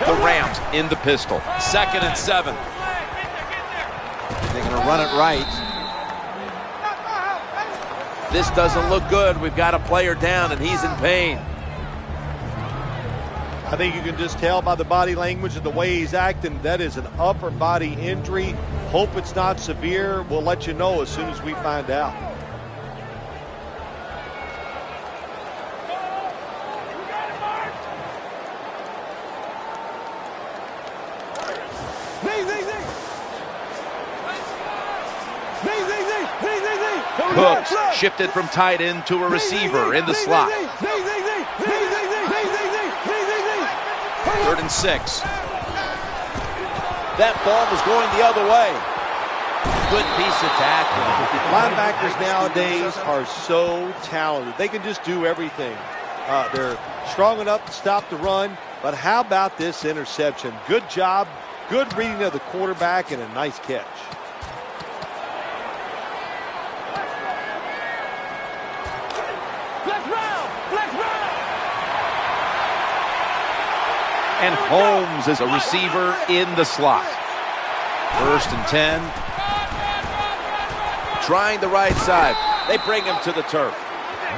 The Rams in the pistol. 2nd and 7. They're going to run it right. This doesn't look good. We've got a player down, and he's in pain. I think you can just tell by the body language and the way he's acting, that is an upper body injury. Hope it's not severe. We'll let you know as soon as we find out. Cooks shifted from tight end to a receiver in the slot. 3rd and 6. That ball was going the other way. Good piece of tackling. Linebackers nowadays are so talented. They can just do everything. They're strong enough to stop the run, but how about this interception? Good job, good reading of the quarterback, and a nice catch. And Holmes is a receiver in the slot. 1st and 10. Trying the right side. They bring him to the turf.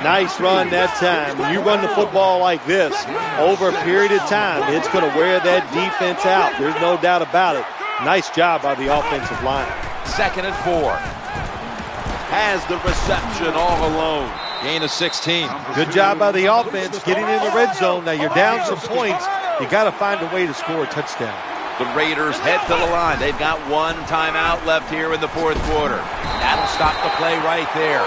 Nice run that time. When you run the football like this, over a period of time, it's going to wear that defense out. There's no doubt about it. Nice job by the offensive line. 2nd and 4. Has the reception all alone. Gain of 16. Good job by the offense getting in the red zone. Now you're down some points. You got to find a way to score a touchdown. The Raiders head to the line. They've got 1 timeout left here in the 4th quarter. That'll stop the play right there.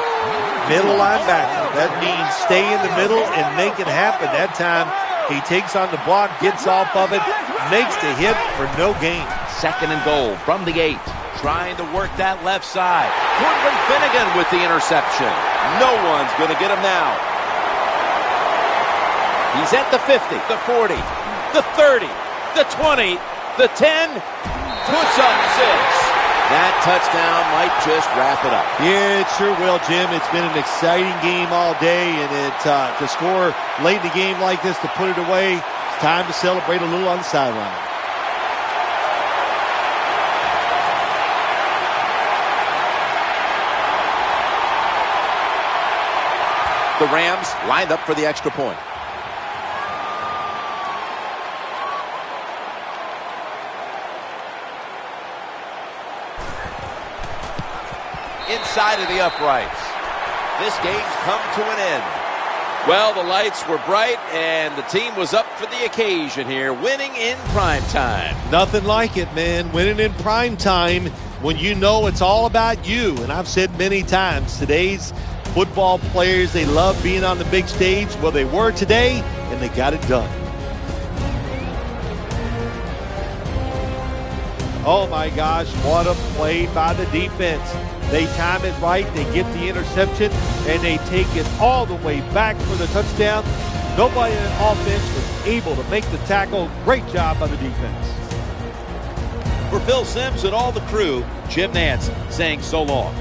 Middle linebacker. That means stay in the middle and make it happen. That time he takes on the block, gets off of it, makes the hit for no gain. 2nd and goal from the 8. Trying to work that left side. Courtland Finnegan with the interception. No one's going to get him now. He's at the 50, the 40, the 30, the 20, the 10, puts up 6. That touchdown might just wrap it up. Yeah, it sure will, Jim. It's been an exciting game all day, and to score late in the game like this, to put it away, it's time to celebrate a little on the sideline. The Rams lined up for the extra point. Inside of the uprights. This game's come to an end. Well, the lights were bright, and the team was up for the occasion here, winning in prime time. Nothing like it, man. Winning in prime time when you know it's all about you. And I've said many times, today's football players, they love being on the big stage. Well, they were today, and they got it done. Oh, my gosh, what a play by the defense. They time it right, they get the interception, and they take it all the way back for the touchdown. Nobody in offense was able to make the tackle. Great job by the defense. For Phil Simms and all the crew, Jim Nantz saying so long.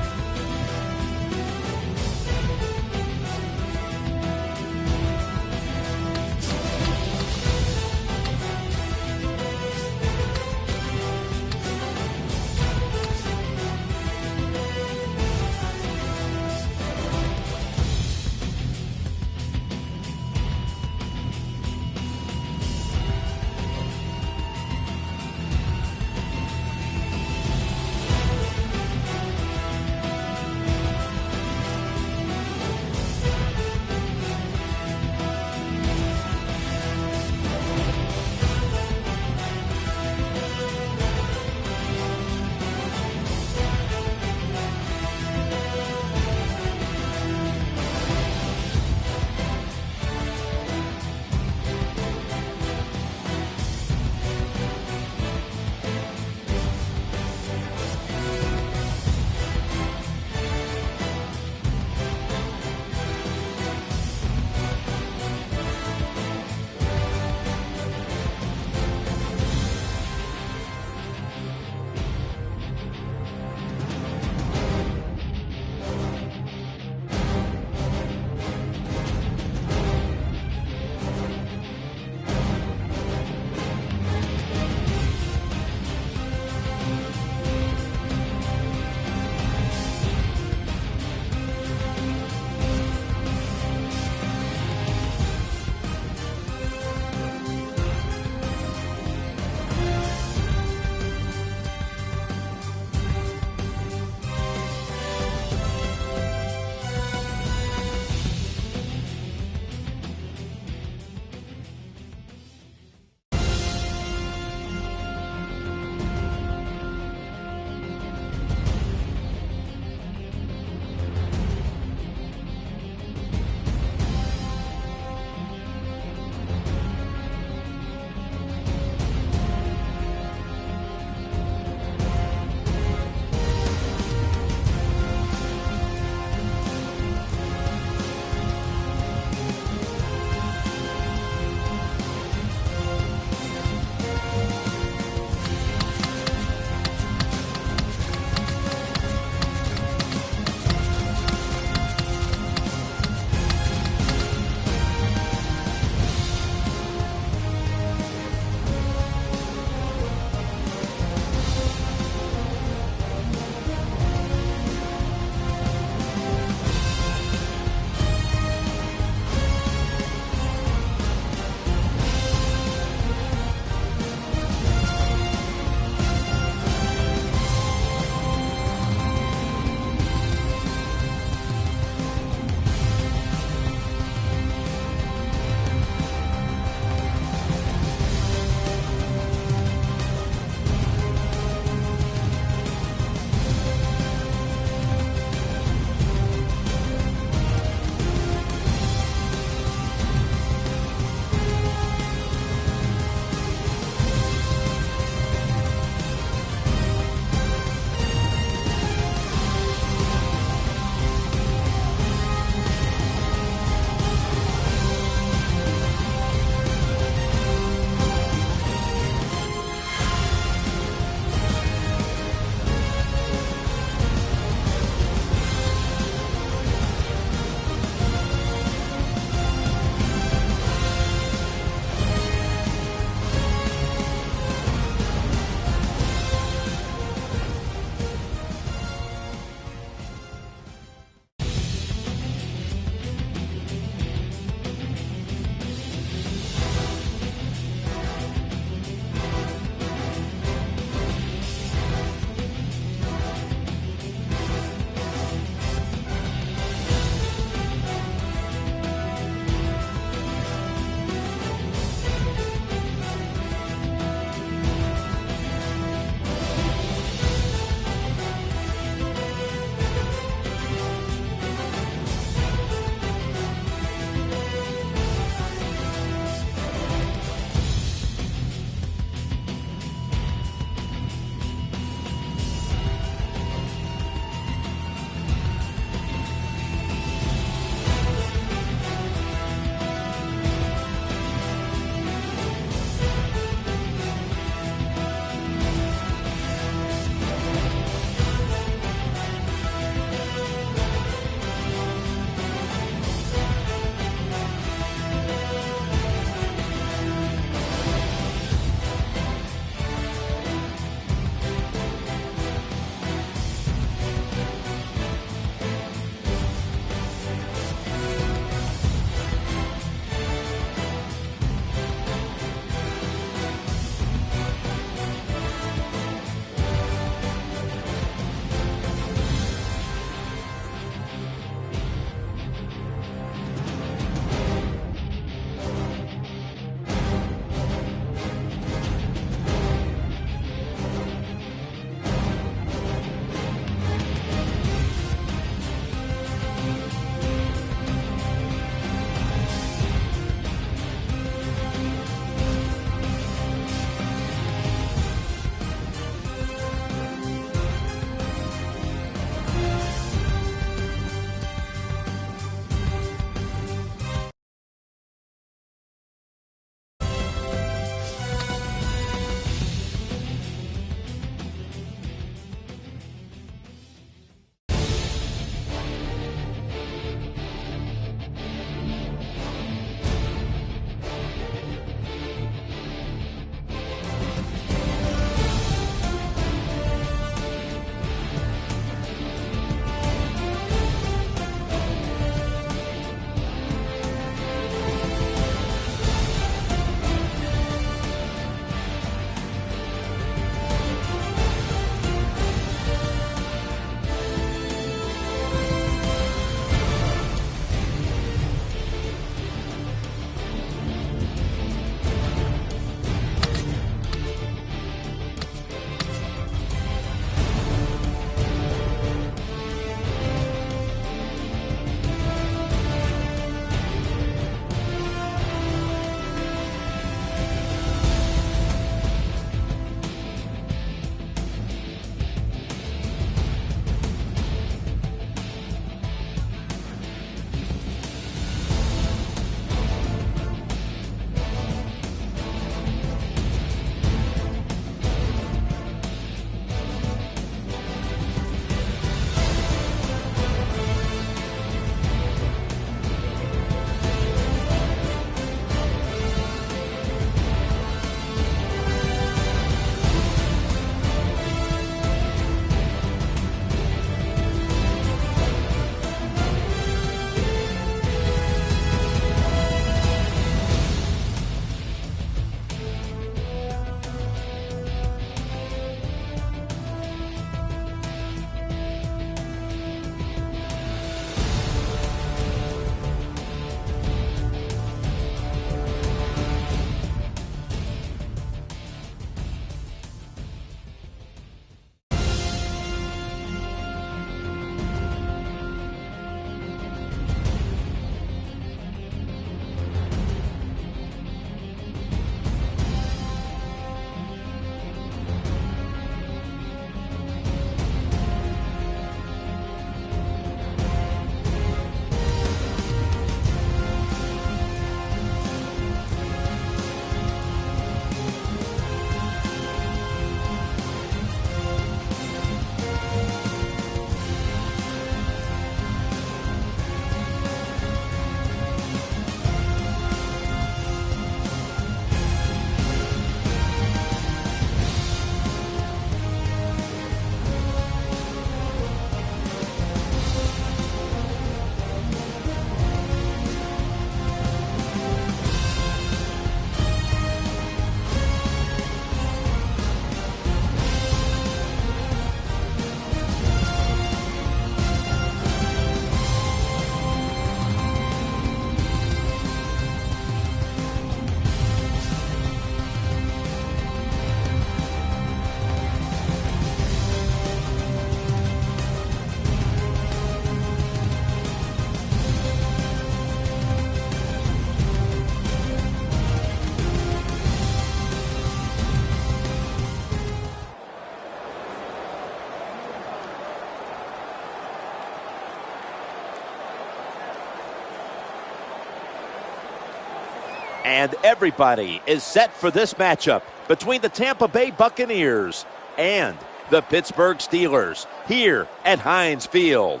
And everybody is set for this matchup between the Tampa Bay Buccaneers and the Pittsburgh Steelers here at Heinz Field.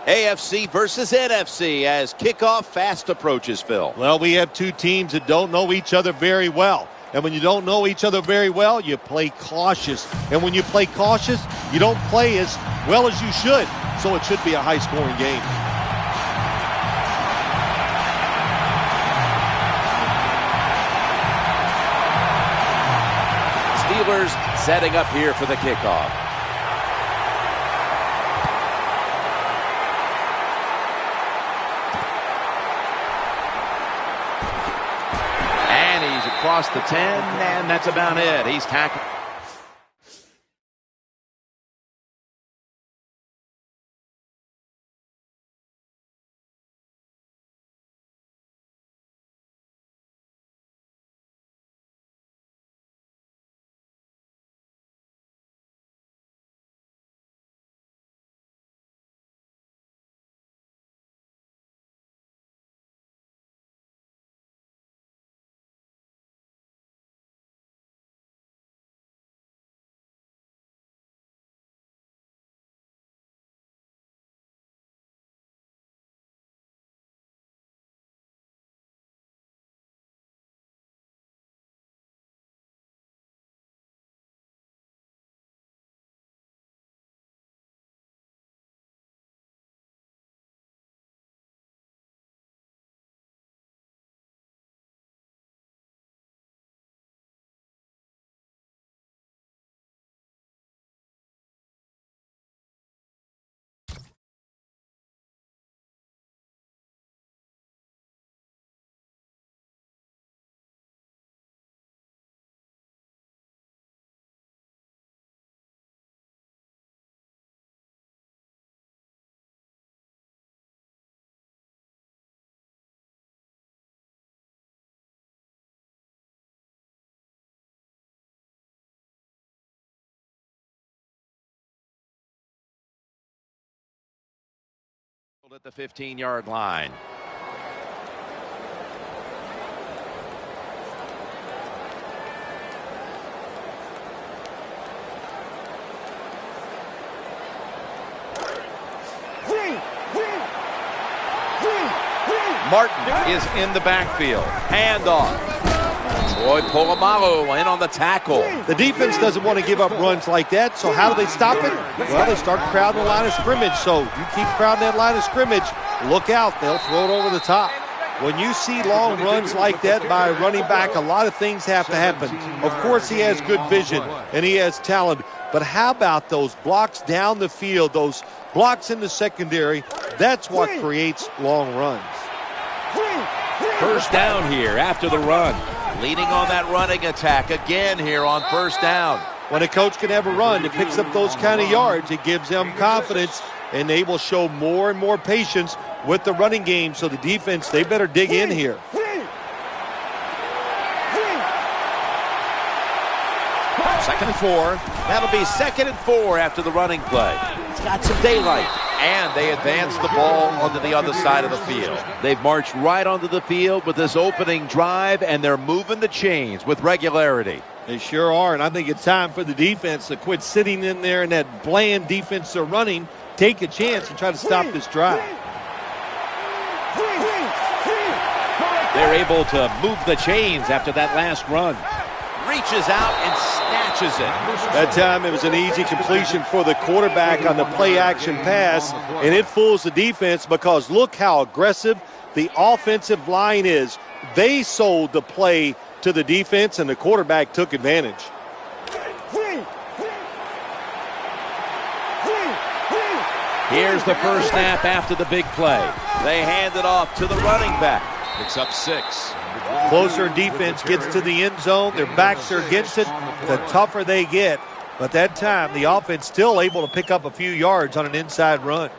AFC versus NFC as kickoff fast approaches, Phil. Well, we have two teams that don't know each other very well. And when you don't know each other very well, you play cautious. And when you play cautious, you don't play as well as you should. So it should be a high-scoring game. Steelers setting up here for the kickoff. And he's across the 10, and that's about it. He's tackled. At the 15-yard line. Martin is in the backfield. Handoff. Troy Polamalu in on the tackle. The defense doesn't want to give up runs like that, so how do they stop it? Well, they start crowding the line of scrimmage. So you keep crowding that line of scrimmage, look out, they'll throw it over the top. When you see long runs like that by a running back, a lot of things have to happen. Of course, he has good vision and he has talent, but how about those blocks down the field, those blocks in the secondary? That's what creates long runs. First down here after the run. Leading on that running attack again here on first down. When a coach can have a run that picks up those kind of yards, it gives them confidence, and they will show more and more patience with the running game. So the defense, they better dig in here. Second and 4. That'll be 2nd and 4 after the running play. It's got some daylight. And they advance the ball onto the other side of the field. They've marched right onto the field with this opening drive, and they're moving the chains with regularity. They sure are, and I think it's time for the defense to quit sitting in there in that bland defense they're running, take a chance and try to stop this drive. They're able to move the chains after that last run. Reaches out and snatches it. That time it was an easy completion for the quarterback on the play-action pass, and it fools the defense because look how aggressive the offensive line is. They sold the play to the defense, and the quarterback took advantage. Here's the first snap after the big play. They hand it off to the running back. Picks up 6. Closer defense gets to the end zone. Their backs are against it. The tougher they get. But that time, the offense still able to pick up a few yards on an inside run.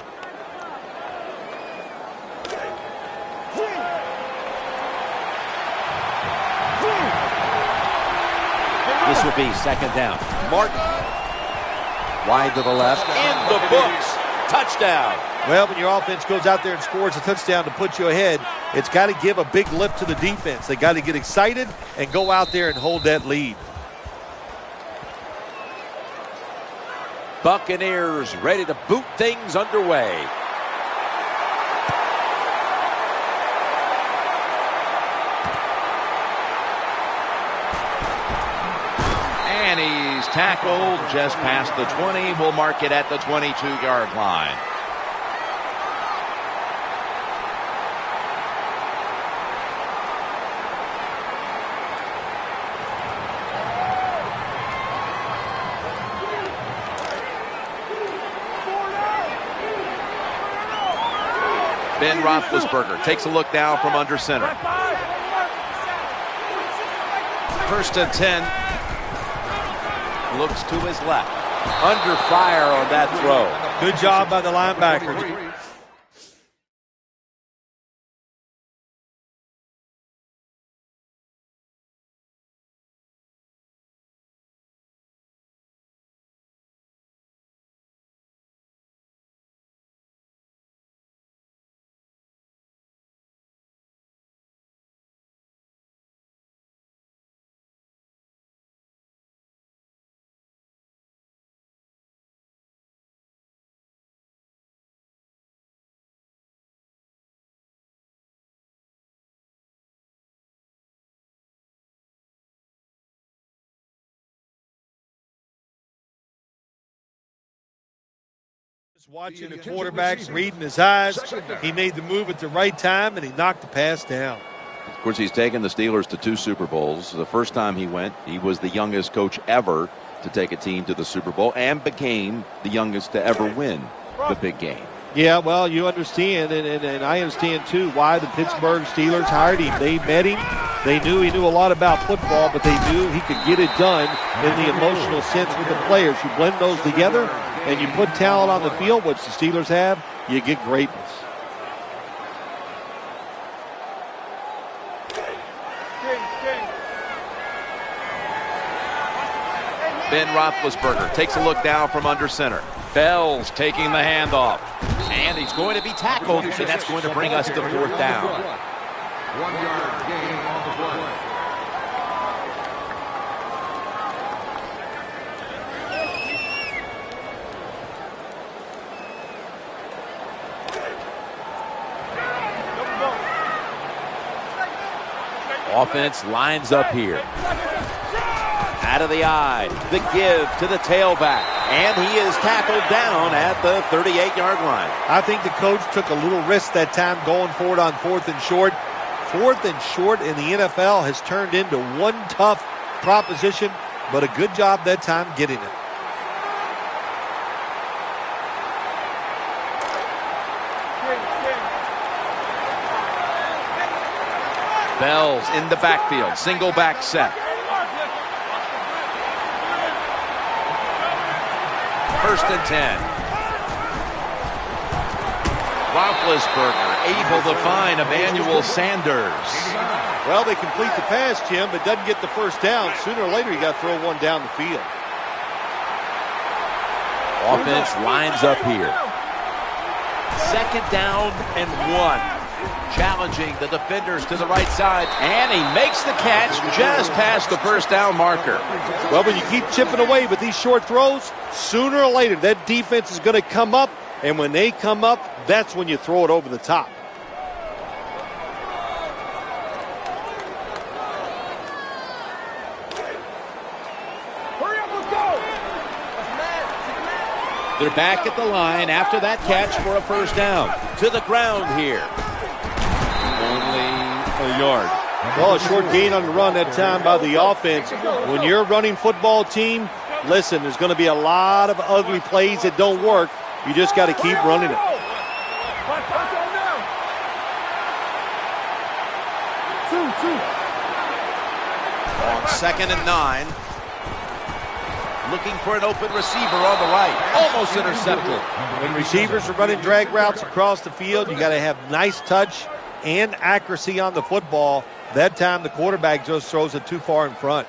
This will be 2nd down. Martin. Wide to the left. In the books. Touchdown. Well, when your offense goes out there and scores a touchdown to put you ahead, it's got to give a big lift to the defense. They got to get excited and go out there and hold that lead. Buccaneers ready to boot things underway. And he's tackled just past the 20. We'll mark it at the 22-yard line. Ben Roethlisberger takes a look down from under center. 1st and 10. Looks to his left. Under fire on that throw. Good job by the linebacker. Watching the quarterback, reading his eyes. He made the move at the right time, and he knocked the pass down. Of course, he's taken the Steelers to 2 Super Bowls. The first time he went, he was the youngest coach ever to take a team to the Super Bowl and became the youngest to ever win the big game. Yeah, well, you understand, and I understand, too, why the Pittsburgh Steelers hired him. They met him. They knew he knew a lot about football, but they knew he could get it done in the emotional sense with the players. You blend those together, and you put talent on the field, which the Steelers have, you get greatness. Ben Roethlisberger takes a look down from under center. Bell's taking the handoff. And he's going to be tackled, and that's going to bring us to 4th down. 1-yard gain on the play. Offense lines up here. Out of the eye. The give to the tailback. And he is tackled down at the 38-yard line. I think the coach took a little risk that time going forward on 4th and short. 4th and short in the NFL has turned into one tough proposition, but a good job that time getting it. Bell's in the backfield. Single back set. 1st and 10. Roethlisberger able to find Emmanuel Sanders. Well, they complete the pass, Jim, but doesn't get the first down. Sooner or later, you got to throw one down the field. Offense lines up here. 2nd down and 1. Challenging the defenders to the right side, and he makes the catch just past the 1st down marker. Well, when you keep chipping away with these short throws, sooner or later that defense is going to come up, and when they come up, that's when you throw it over the top. Hurry up, let's go! They're back at the line after that catch for a 1st down. To the ground here. Only a yard. Well, a short gain on the run that time by the offense. When you're a running football team, listen, there's going to be a lot of ugly plays that don't work. You just got to keep running it. On 2nd and 9. Looking for an open receiver on the right. Almost intercepted. When receivers are running drag routes across the field, you got to have nice touch and accuracy on the football. That time the quarterback just throws it too far in front.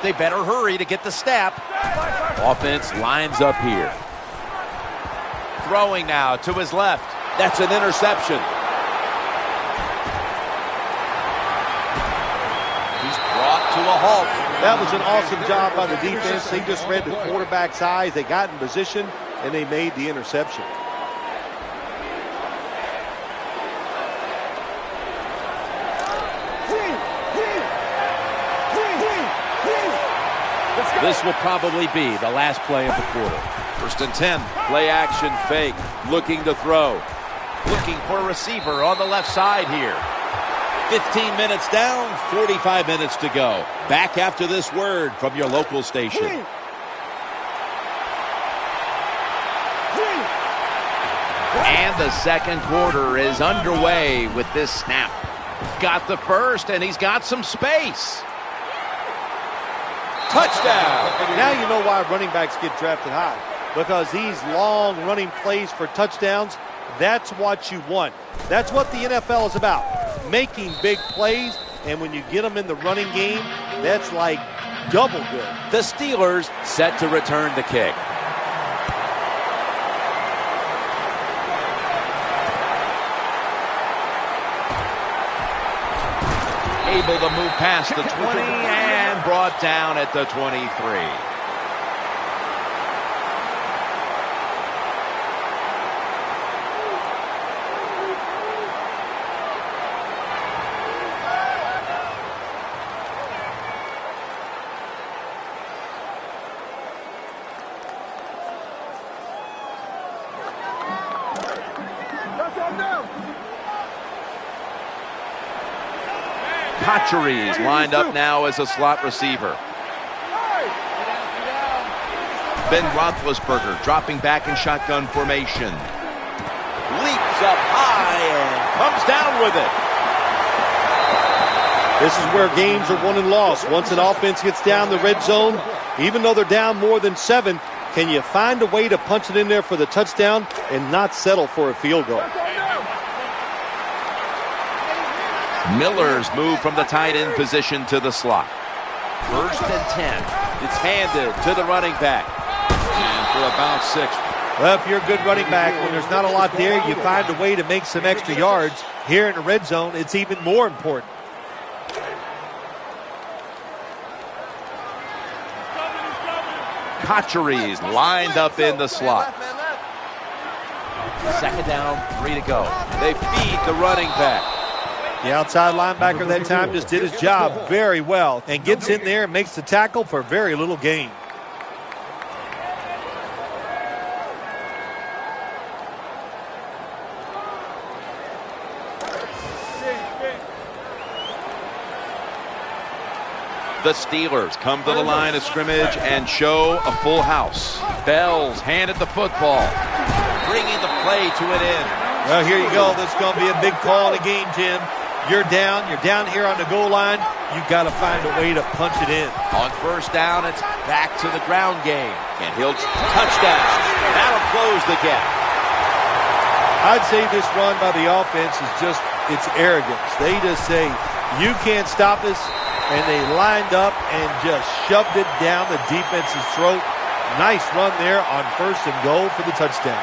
They better hurry to get the snap. Offense lines up here. Throwing now to his left. That's an interception. He's brought to a halt. That was an awesome job by the defense. They just read the quarterback's eyes. They got in position, and they made the interception. This will probably be the last play of the quarter. 1st and 10. Play action fake. Looking to throw. Looking for a receiver on the left side here. 15 minutes down, 45 minutes to go. Back after this word from your local station. And the second quarter is underway with this snap. Got the first, and he's got some space. Touchdown. Now you know why running backs get drafted high. Because these long running plays for touchdowns, that's what you want. That's what the NFL is about. Making big plays, and when you get them in the running game, that's like double good. The Steelers set to return the kick. Able to move past the 20 and brought down at the 23. Cotcheries lined up now as a slot receiver. Ben Roethlisberger dropping back in shotgun formation. Leaps up high and comes down with it. This is where games are won and lost. Once an offense gets down the red zone, even though they're down more than 7, can you find a way to punch it in there for the touchdown and not settle for a field goal? Miller's moved from the tight end position to the slot. 1st and 10. It's handed to the running back. And for about 6. Well, if you're a good running back, when there's not a lot there, you find a way to make some extra yards. Here in the red zone, it's even more important. Cotcheries lined up in the slot. 2nd down, 3 to go. They feed the running back. The outside linebacker that time just did his job very well and gets in there and makes the tackle for very little gain. The Steelers come to the line of scrimmage and show a full house. Bell's handed the football, bringing the play to an end. Well, here you go. This is going to be a big call in the game, Jim. You're down here on the goal line. You've got to find a way to punch it in. On 1st down, it's back to the ground game. And he'll touchdown. That'll close the gap. I'd say this run by the offense is just, it's arrogance. They just say, you can't stop us. And they lined up and just shoved it down the defense's throat. Nice run there on 1st and goal for the touchdown.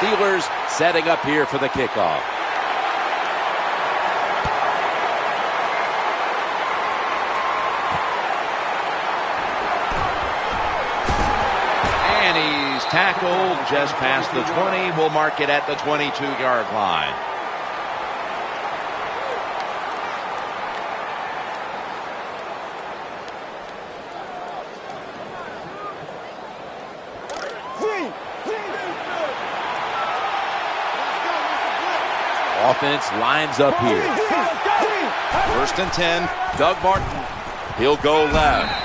Steelers setting up here for the kickoff. And he's tackled just past the 20. We'll mark it at the 22-yard line. Offense lines up here. 1st and 10. Doug Martin. He'll go left.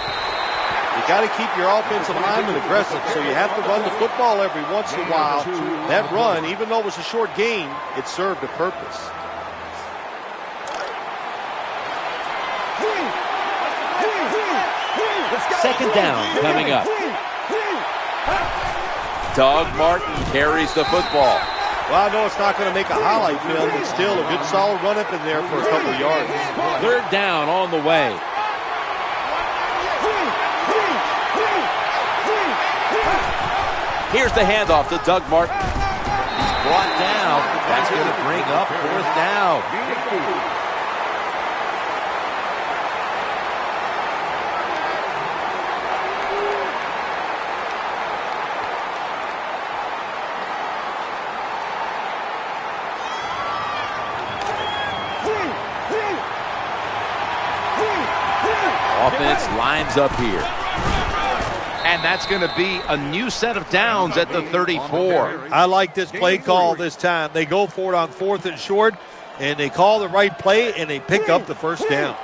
You got to keep your offensive lineman aggressive, so you have to run the football every once in a while. That run, even though it was a short game, it served a purpose. Second down coming up. Doug Martin carries the football. Well, I know it's not going to make a highlight film, but still a good solid run up in there for a couple of yards. 3rd down on the way. Here's the handoff to Doug Martin. He's brought down. That's going to bring up 4th down. Offense lines up here. And that's going to be a new set of downs at the 34. I like this play call this time. They go for it on 4th and short, and they call the right play, and they pick up the 1st down.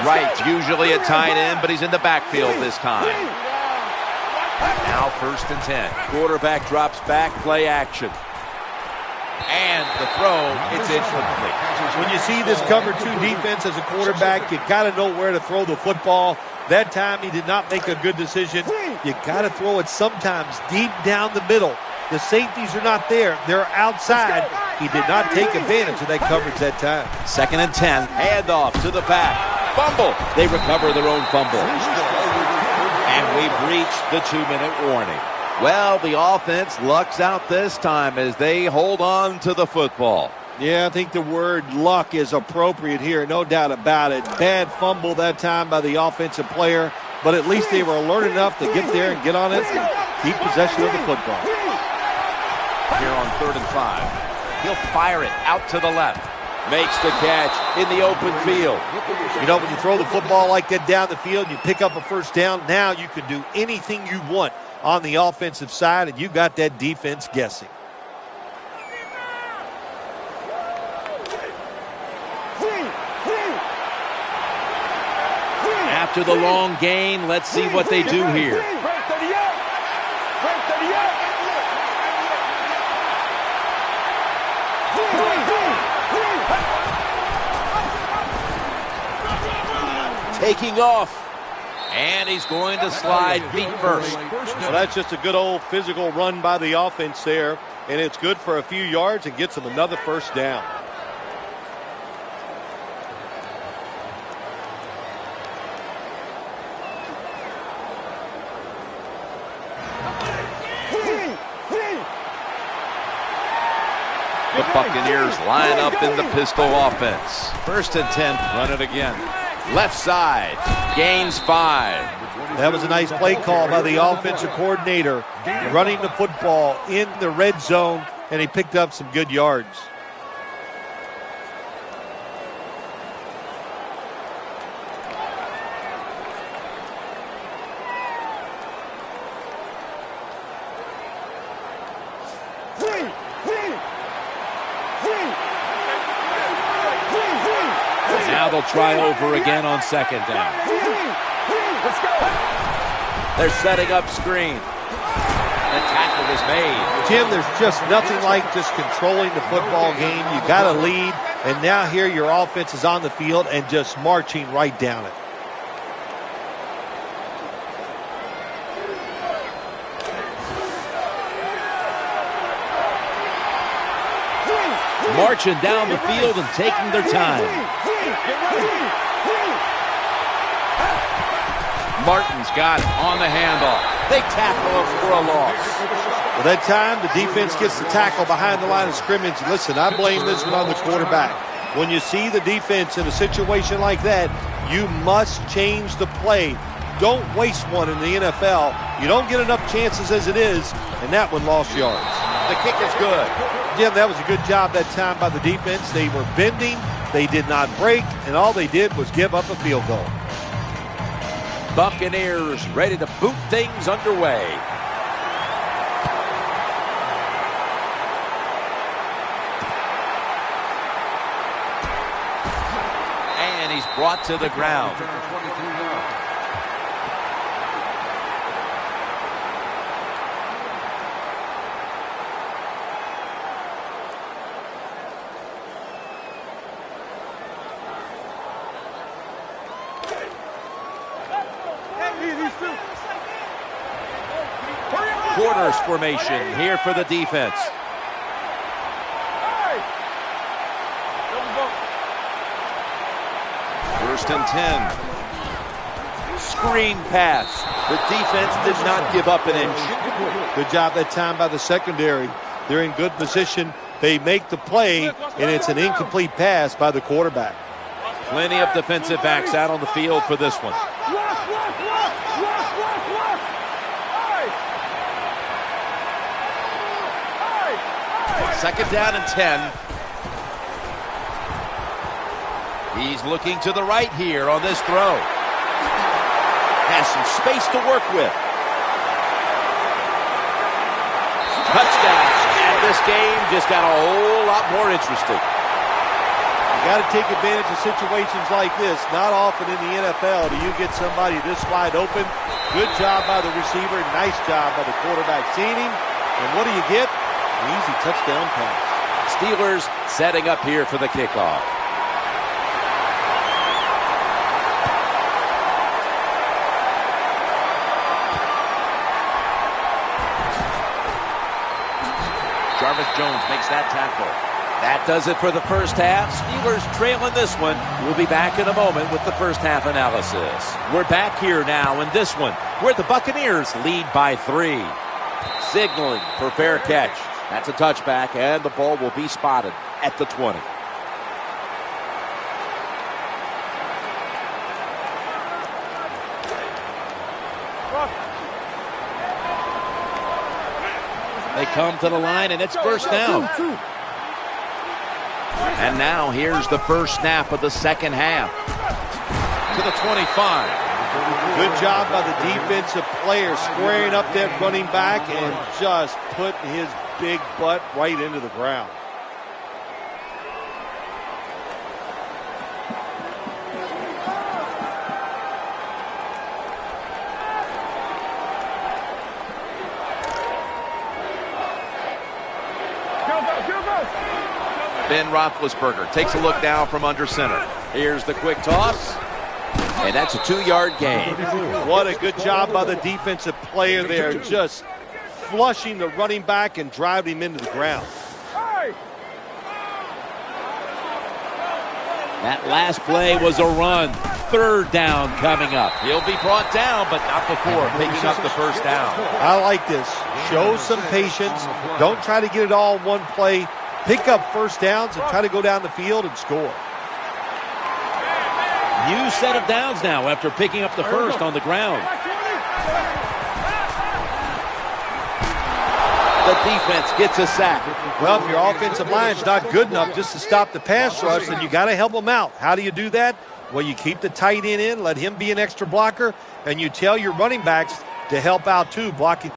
Wright's usually a tight end, but he's in the backfield this time. Now 1st and 10. Quarterback drops back, play action. And the throw, it's incomplete. When you see this cover 2 defense as a quarterback, you got to know where to throw the football. That time he did not make a good decision. You got to throw it sometimes deep down the middle. The safeties are not there. They're outside. He did not take advantage of that coverage that time. 2nd and 10. Handoff to the back. Fumble. They recover their own fumble. And we've reached the 2-minute warning. Well, the offense lucks out this time as they hold on to the football. Yeah, I think the word luck is appropriate here, no doubt about it. Bad fumble that time by the offensive player, but at least they were alert enough to get there and get on it and keep possession of the football. Here on 3rd and 5. He'll fire it out to the left. Makes the catch in the open field. You know, when you throw the football like that down the field, you pick up a 1st down, now you can do anything you want on the offensive side, and you got that defense guessing. After the long gain, let's see what they do here. Taking off. And he's going to slide feet first. Well, that's just a good old physical run by the offense there, and it's good for a few yards and gets them another 1st down. The Buccaneers line up in the pistol offense. 1st and 10. Run it again. Left side. Gains 5. That was a nice play call by the offensive coordinator, running the football in the red zone, and he picked up some good yards. Now they'll try over again on 2nd down. They're setting up screen. The tackle is made. Jim, there's just nothing like just controlling the football game. You got to lead, and now here your offense is on the field and just marching right down it. Marching down the field and taking their time. Martin's got it on the handoff. They tackle him for a loss. Well, that time, the defense gets the tackle behind the line of scrimmage. Listen, I blame this one on the quarterback. When you see the defense in a situation like that, you must change the play. Don't waste one in the NFL. You don't get enough chances as it is, and that one lost yards. The kick is good. Jim, that was a good job that time by the defense. They were bending, they did not break, and all they did was give up a field goal. Buccaneers ready to boot things underway. And he's brought to the ground. Quarters formation here for the defense. First and 10. Screen pass. The defense did not give up an inch. Good job that time by the secondary. They're in good position. They make the play, and it's an incomplete pass by the quarterback. Plenty of defensive backs out on the field for this one. Second down and 10. He's looking to the right here on this throw. Has some space to work with. Touchdown. And this game just got a whole lot more interesting. You got to take advantage of situations like this. Not often in the NFL do you get somebody this wide open. Good job by the receiver. Nice job by the quarterback seeing him. And what do you get? An easy touchdown pass. Steelers setting up here for the kickoff. Jarvis Jones makes that tackle. That does it for the first half. Steelers trailing this one. We'll be back in a moment with the first half analysis. We're back here now in this one where the Buccaneers lead by 3. Signaling for fair catch. That's a touchback, and the ball will be spotted at the 20. They come to the line, and it's first down. And now here's the first snap of the second half. To the 25. Good job by the defensive player squaring up that running back and just putting his big butt right into the ground. Ben Roethlisberger takes a look now from under center. Here's the quick toss. And that's a 2-yard gain. What a good job by the defensive player there. Just flushing the running back and driving him into the ground. That last play was a run. Third down coming up. He'll be brought down, but not before picking up the first down. I like this. Show some patience. Don't try to get it all in one play. Pick up first downs and try to go down the field and score. New set of downs now after picking up the first on the ground. The defense gets a sack. Well, if your offensive line's not good enough just to stop the pass rush, then you got to help them out. How do you do that? Well, you keep the tight end in, let him be an extra blocker, and you tell your running backs to help out too, blocking.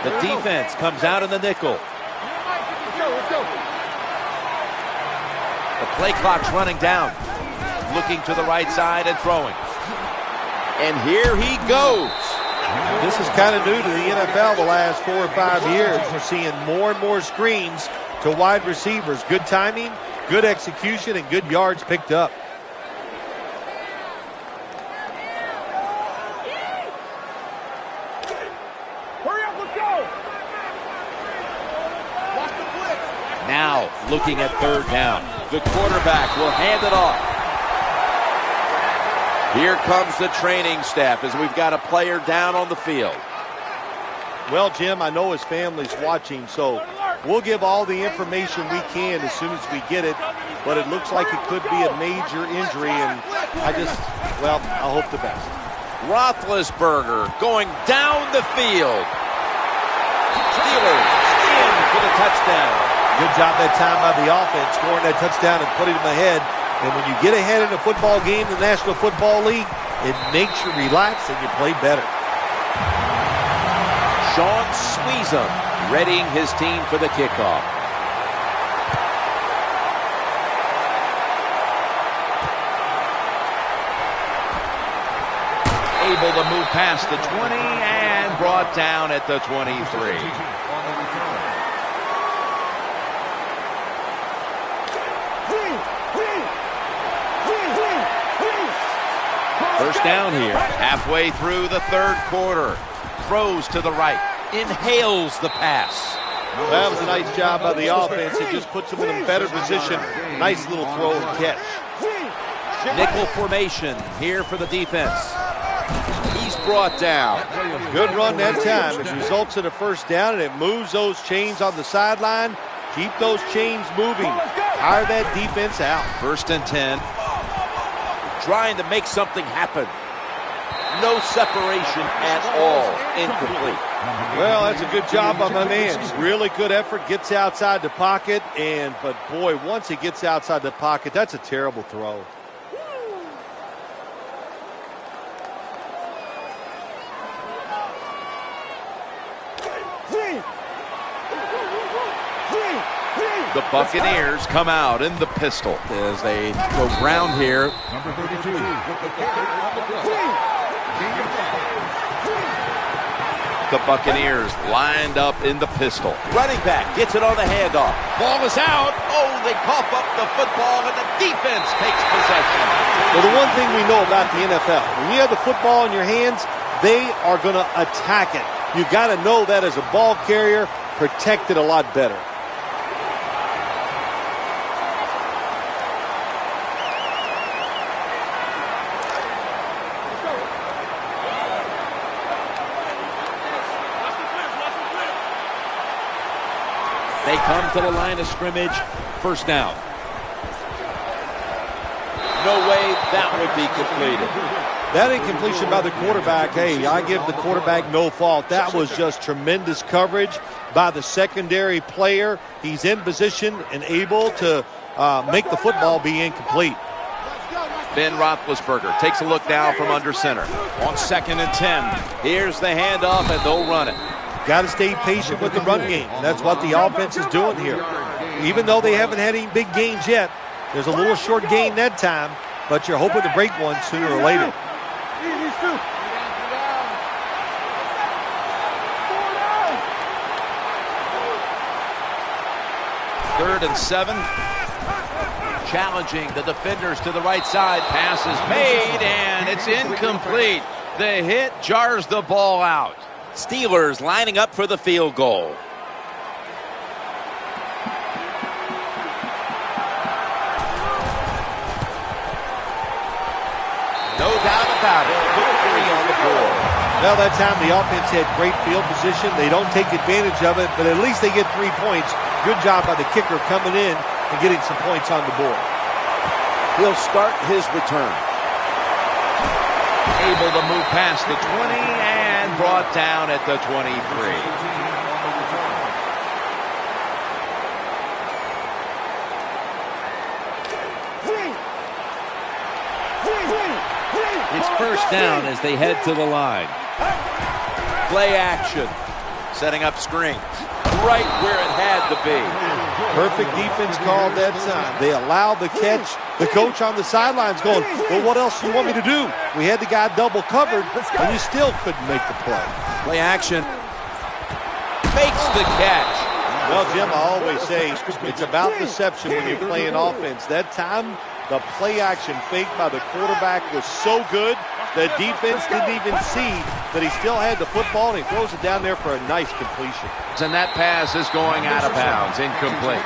The defense comes out in the nickel. The play clock's running down. Looking to the right side and throwing. And here he goes. This is kind of new to the NFL the last 4 or 5 years. We're seeing more and more screens to wide receivers. Good timing, good execution, and good yards picked up. Now looking at third down. The quarterback will hand it off. Here comes the training staff as we've got a player down on the field. Well, Jim, I know his family's watching, so we'll give all the information we can as soon as we get it. But it looks like it could be a major injury, and I hope the best. Roethlisberger going down the field. Steelers in for the touchdown. Good job that time by the offense, scoring that touchdown and putting them ahead. And when you get ahead in a football game in the National Football League, it makes you relax and you play better. Sean Sweezum readying his team for the kickoff. Able to move past the 20 and brought down at the 23. First down here. Halfway through the third quarter. Throws to the right. Inhales the pass. Well, that was a nice job by the offense. It just puts them in a better position. Nice little throw and catch. Nickel formation here for the defense. He's brought down. Good run that time. It results in a first down, and it moves those chains on the sideline. Keep those chains moving. Tire that defense out. 1st and 10. Trying to make something happen. No separation at all. Incomplete. Well, that's a good job by my man. Really good effort. Gets outside the pocket. But boy, once he gets outside the pocket, that's a terrible throw. The Buccaneers come out in the pistol as they go round here. Number 32. The Buccaneers lined up in the pistol. Running back gets it on the handoff. Ball is out. Oh, they cough up the football, and the defense takes possession. Well, the one thing we know about the NFL, when you have the football in your hands, they are going to attack it. You got to know that as a ball carrier, protect it a lot better. They come to the line of scrimmage. First down. No way that would be completed. That incompletion by the quarterback, hey, I give the quarterback no fault. That was just tremendous coverage by the secondary player. He's in position and able to make the football be incomplete. Ben Roethlisberger takes a look now from under center. On 2nd and 10. Here's the handoff, and they'll run it. Got to stay patient with the run game. That's what the offense is doing here. Even though they haven't had any big gains yet, there's a little short gain that time, but you're hoping to break one sooner or later. 3rd and 7. Challenging the defenders to the right side. Pass is made, and it's incomplete. The hit jars the ball out. Steelers lining up for the field goal. No doubt about it. Put 3 on the board. Well, that time the offense had great field position. They don't take advantage of it, but at least they get 3 points. Good job by the kicker coming in and getting some points on the board. He'll start his return. Able to move past the 20 and brought down at the 23. It's first down as they head to the line. Play action. Setting up screens. Right where it had to be. Perfect defense called that time. They allowed the catch. The coach on the sidelines going, well, what else do you want me to do? We had the guy double covered, and you still couldn't make the play. Play action. Makes the catch. Well, Jim, I always say it's about deception when you're playing offense. That time, the play action fake by the quarterback was so good, the defense didn't even see that he still had the football, and he throws it down there for a nice completion. And that pass is going out of bounds, incomplete.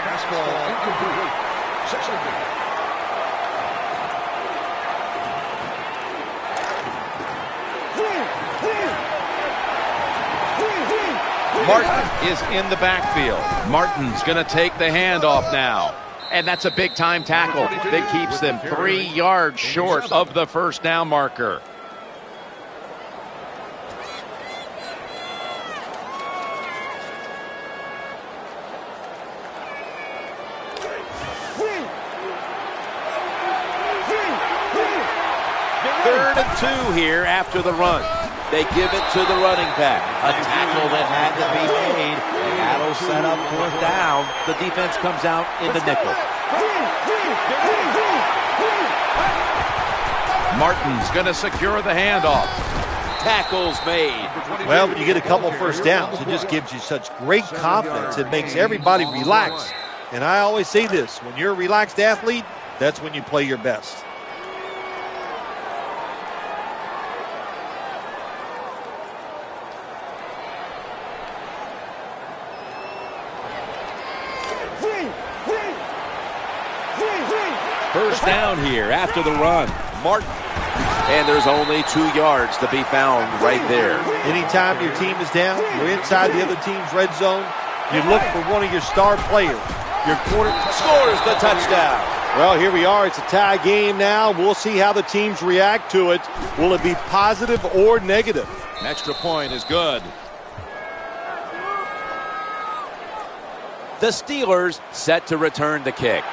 Martin is in the backfield. Martin's going to take the handoff now. And that's a big-time tackle that keeps them 3 yards short of the first down marker. Third and 2 here after the run. They give it to the running back. A tackle that had to be made. That'll set up 4th down. The defense comes out in the nickel. Martin's going to secure the handoff. Tackles made. Well, when you get a couple first downs, it just gives you such great confidence. It makes everybody relax. And I always say this, when you're a relaxed athlete, that's when you play your best. First down here after the run. Martin. And there's only 2 yards to be found right there. Anytime your team is down, you're inside the other team's red zone, you look for one of your star players. Your quarter Scores the touchdown. Well, here we are. It's a tie game now. We'll see how the teams react to it. Will it be positive or negative? An extra point is good. The Steelers set to return the kick.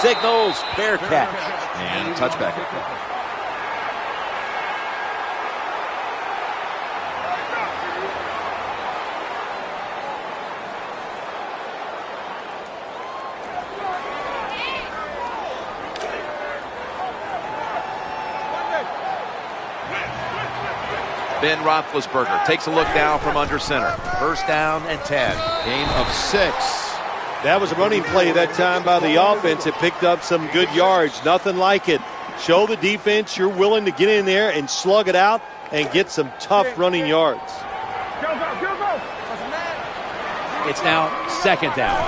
Signals fair catch and touchback. Ben Roethlisberger takes a look now from under center. First down and 10. Gain of 6. That was a running play that time by the offense. It picked up some good yards. Nothing like it. Show the defense you're willing to get in there and slug it out and get some tough running yards. It's now second down.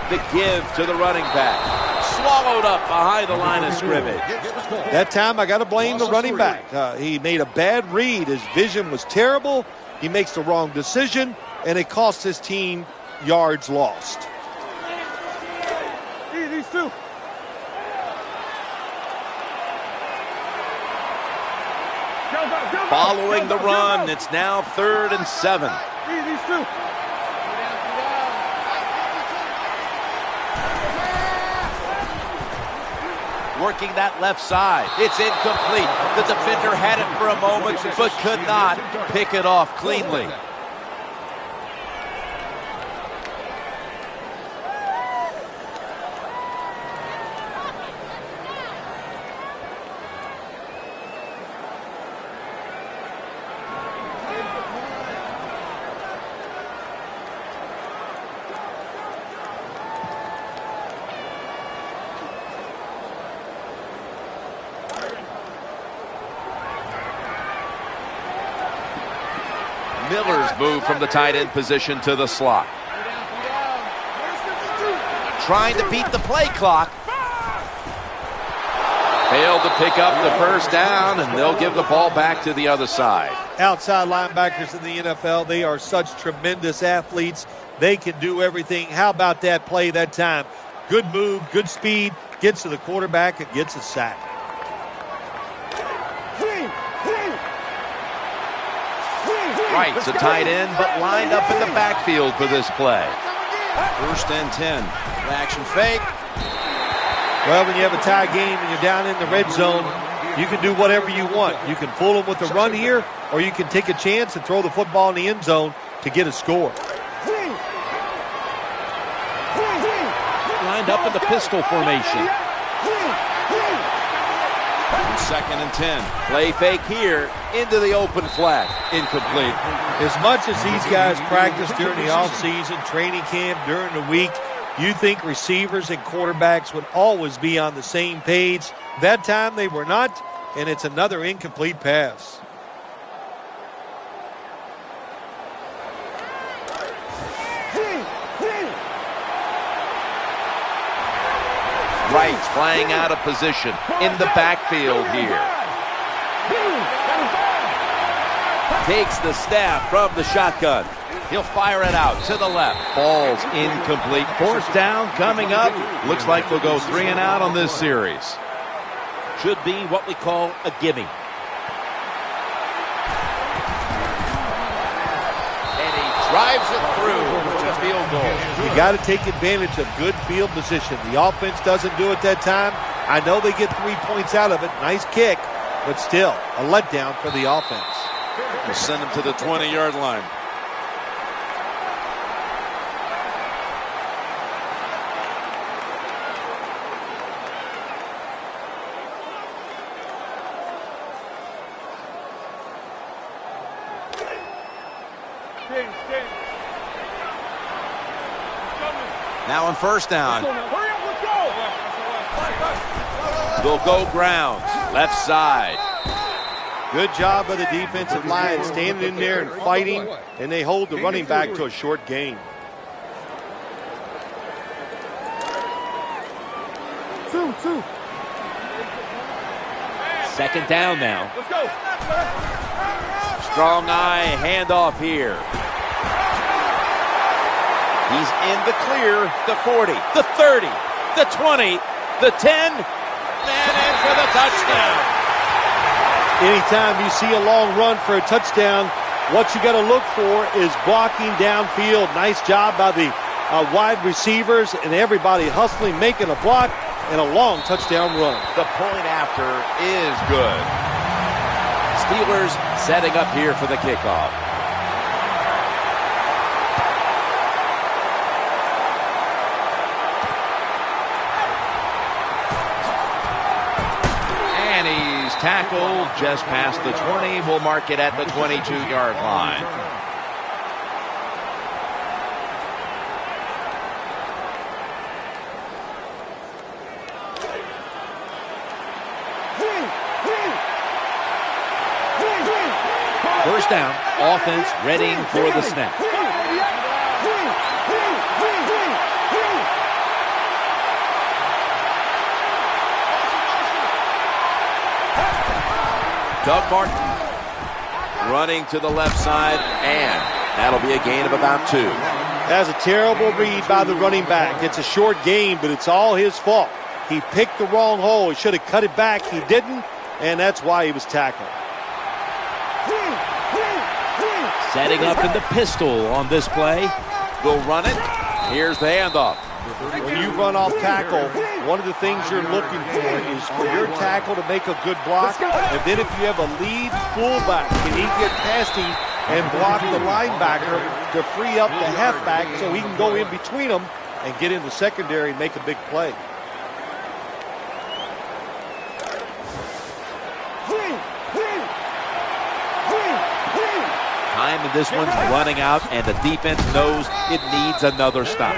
The give to the running back. Swallowed up behind the line of scrimmage. That time I got to blame the running back. He made a bad read. His vision was terrible. He makes the wrong decision, and it cost his team yards lost. These two. Following the run, it's now 3rd and 7. These two. Working that left side. It's incomplete. The defender had it for a moment, but could not pick it off cleanly. Miller's moved from the tight end position to the slot. Trying to beat the play clock. Failed to pick up the first down, and they'll give the ball back to the other side. Outside linebackers in the NFL, they are such tremendous athletes. They can do everything. How about that play that time? Good move, good speed, gets to the quarterback and gets a sack. Wright's a tight end, but lined up in the backfield for this play. 1st and 10. Action fake. Well, when you have a tie game and you're down in the red zone, you can do whatever you want. You can fool them with a run here, or you can take a chance and throw the football in the end zone to get a score. Lined up in the pistol formation. 2nd and 10. Play fake here into the open flat. Incomplete. As much as these guys practice during the offseason, training camp, during the week, you think receivers and quarterbacks would always be on the same page. That time they were not, and it's another incomplete pass. Wright's flying out of position in the backfield here. Takes the snap from the shotgun. He'll fire it out to the left. Ball's incomplete. 4th down coming up. Looks like they'll go 3 and out on this series. Should be what we call a gimme. And he drives it through to field goal. You got to take advantage of good field position. The offense doesn't do it that time. I know they get 3 points out of it. Nice kick, but still a letdown for the offense. We'll send him to the 20-yard line. Now on 1st down. They'll go grounds. Left side. Good job by the defensive line standing in there and fighting, and they hold the running back to a short gain. two. Second down now. Let's go. Strong eye handoff here. He's in the clear. The 40, the 30, the 20, the 10, and in for the touchdown. Anytime you see a long run for a touchdown, what you got to look for is blocking downfield. Nice job by the wide receivers and everybody hustling, making a block, and a long touchdown run. The point after is good. Steelers setting up here for the kickoff. And he's tackled just past the 20. We'll mark it at the 22-yard line. First down, offense readying for the snap. Doug Martin running to the left side, and that'll be a gain of about 2. That's a terrible read by the running back. It's a short game, but it's all his fault. He picked the wrong hole. He should have cut it back. He didn't, and that's why he was tackled. Setting up in the pistol on this play. They'll run it. Here's the handoff. When you run off tackle, one of the things you're looking for is for your tackle to make a good block. And then if you have a lead fullback, can he get past him and block the linebacker to free up the halfback so he can go in between them and get in the secondary and make a big play. Time in this one's running out, and the defense knows it needs another stop.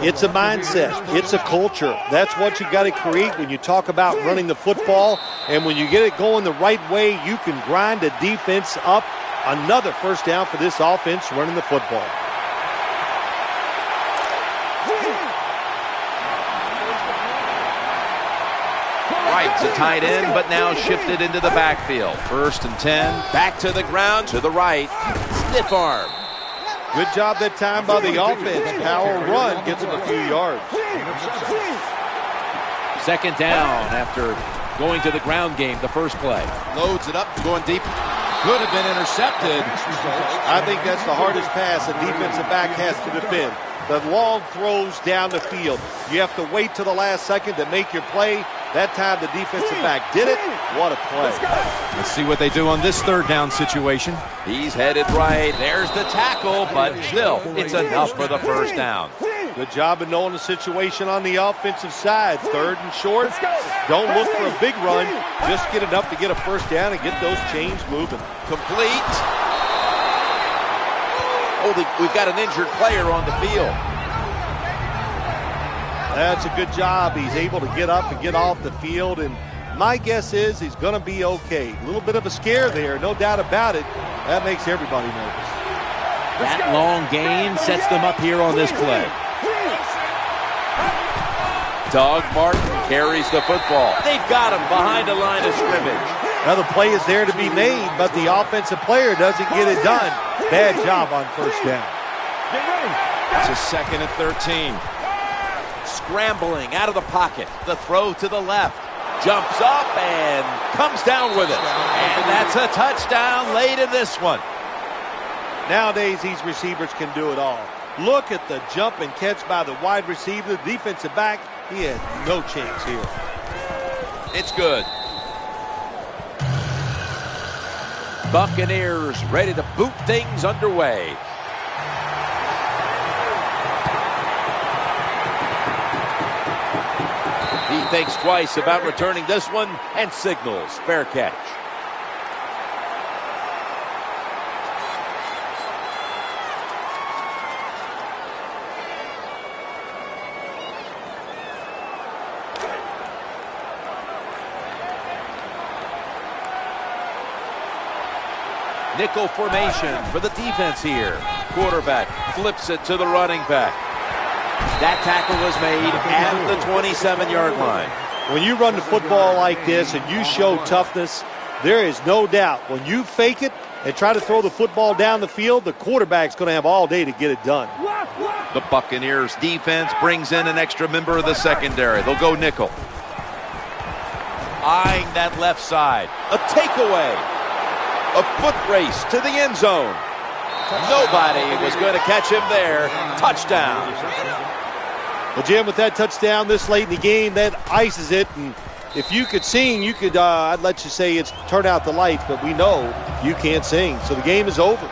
It's a mindset. It's a culture. That's what you got to create when you talk about running the football. And when you get it going the right way, you can grind the defense up. Another first down for this offense running the football. Wright's a tight end, but now shifted into the backfield. 1st and 10. Back to the ground, to the right. Stiff arm. Good job that time by the offense. Power run gets him a few yards. Second down after going to the ground game the first play. Loads it up, going deep. Could have been intercepted. I think that's the hardest pass a defensive back has to defend. The long throws down the field. You have to wait till the last second to make your play. That time the defensive back did it. What a play. Let's see what they do on this third down situation. He's headed right. There's the tackle, but still, it's enough for the first down. Good job of knowing the situation on the offensive side. 3rd and short. Don't look for a big run. Just get enough to get a first down and get those chains moving. Complete. Oh, we've got an injured player on the field. That's a good job. He's able to get up and get off the field, and my guess is he's going to be okay. A little bit of a scare there, no doubt about it. That makes everybody nervous. That long gain sets them up here on this play. Doug Martin carries the football. They've got him behind the line of scrimmage. Now the play is there to be made, but the offensive player doesn't get it done. Bad job on first down. It's a 2nd and 13. Scrambling out of the pocket. The throw to the left. Jumps up and comes down with it. And that's a touchdown late in this one. Nowadays, these receivers can do it all. Look at the jump and catch by the wide receiver. The defensive back, he had no chance here. It's good. Buccaneers ready to boot things underway. He thinks twice about returning this one and signals fair catch. Nickel formation for the defense here. Quarterback flips it to the running back. That tackle was made at the 27-yard line. When you run the football like this and you show toughness, there is no doubt when you fake it and try to throw the football down the field, the quarterback's going to have all day to get it done. The Buccaneers defense brings in an extra member of the secondary. They'll go nickel. Eyeing that left side. A takeaway. A foot race to the end zone. Nobody was going to catch him there. Touchdown. Well, Jim, with that touchdown this late in the game, that ices it. And if you could sing, you could, I'd let you say it's turn out the lights, but we know you can't sing. So the game is over.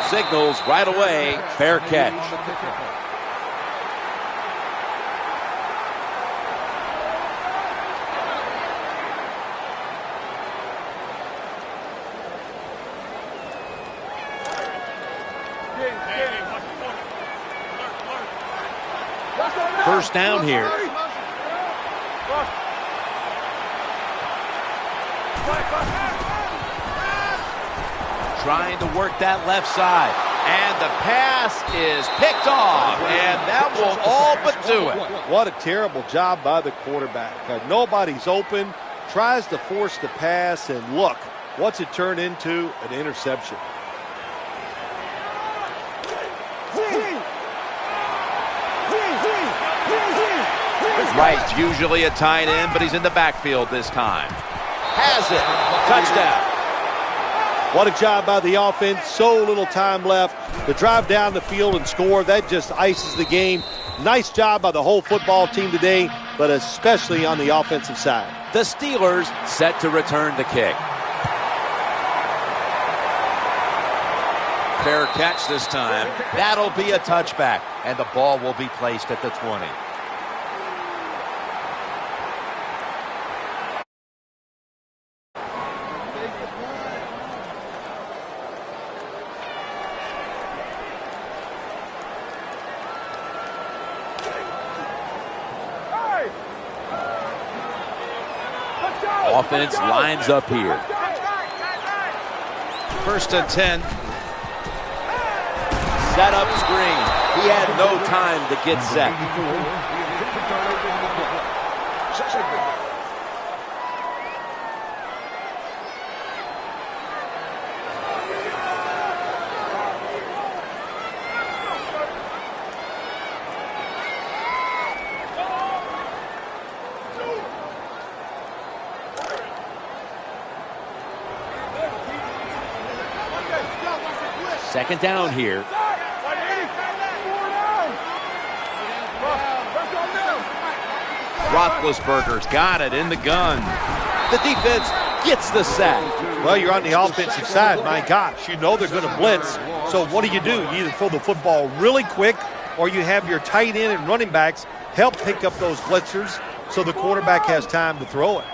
Signals right away. Fair catch. First down here. Trying to work that left side. And the pass is picked off. And that will all but do it. What a terrible job by the quarterback. Nobody's open. Tries to force the pass. And look, what's it turned into? An interception. Right, usually a tight end, but he's in the backfield this time. Has it. Touchdown. What a job by the offense. So little time left to drive down the field and score. That just ices the game. Nice job by the whole football team today, but especially on the offensive side. The Steelers set to return the kick. Fair catch this time. That'll be a touchback, and the ball will be placed at the 20. Offense lines up here. First and 10. Set up screen. He had no time to get set. Second down here. Roethlisberger's got it in the gun. The defense gets the sack. Well, you're on the offensive side. My gosh, you know they're going to blitz. So what do? You either throw the football really quick or you have your tight end and running backs help pick up those blitzers so the quarterback has time to throw it.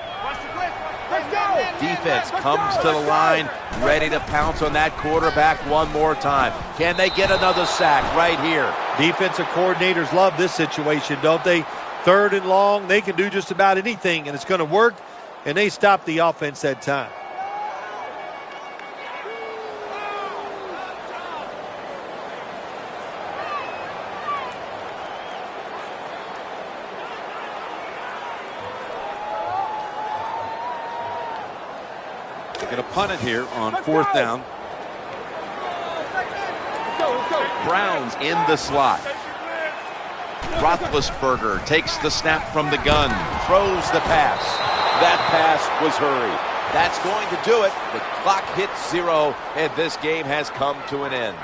Defense comes to the line, ready to pounce on that quarterback one more time. Can they get another sack right here? Defensive coordinators love this situation, don't they? Third and long, they can do just about anything, and it's going to work, and they stop the offense that time. They're going to punt it here on fourth down. Browns in the slot. Roethlisberger takes the snap from the gun. Throws the pass. That pass was hurried. That's going to do it. The clock hits 0, and this game has come to an end.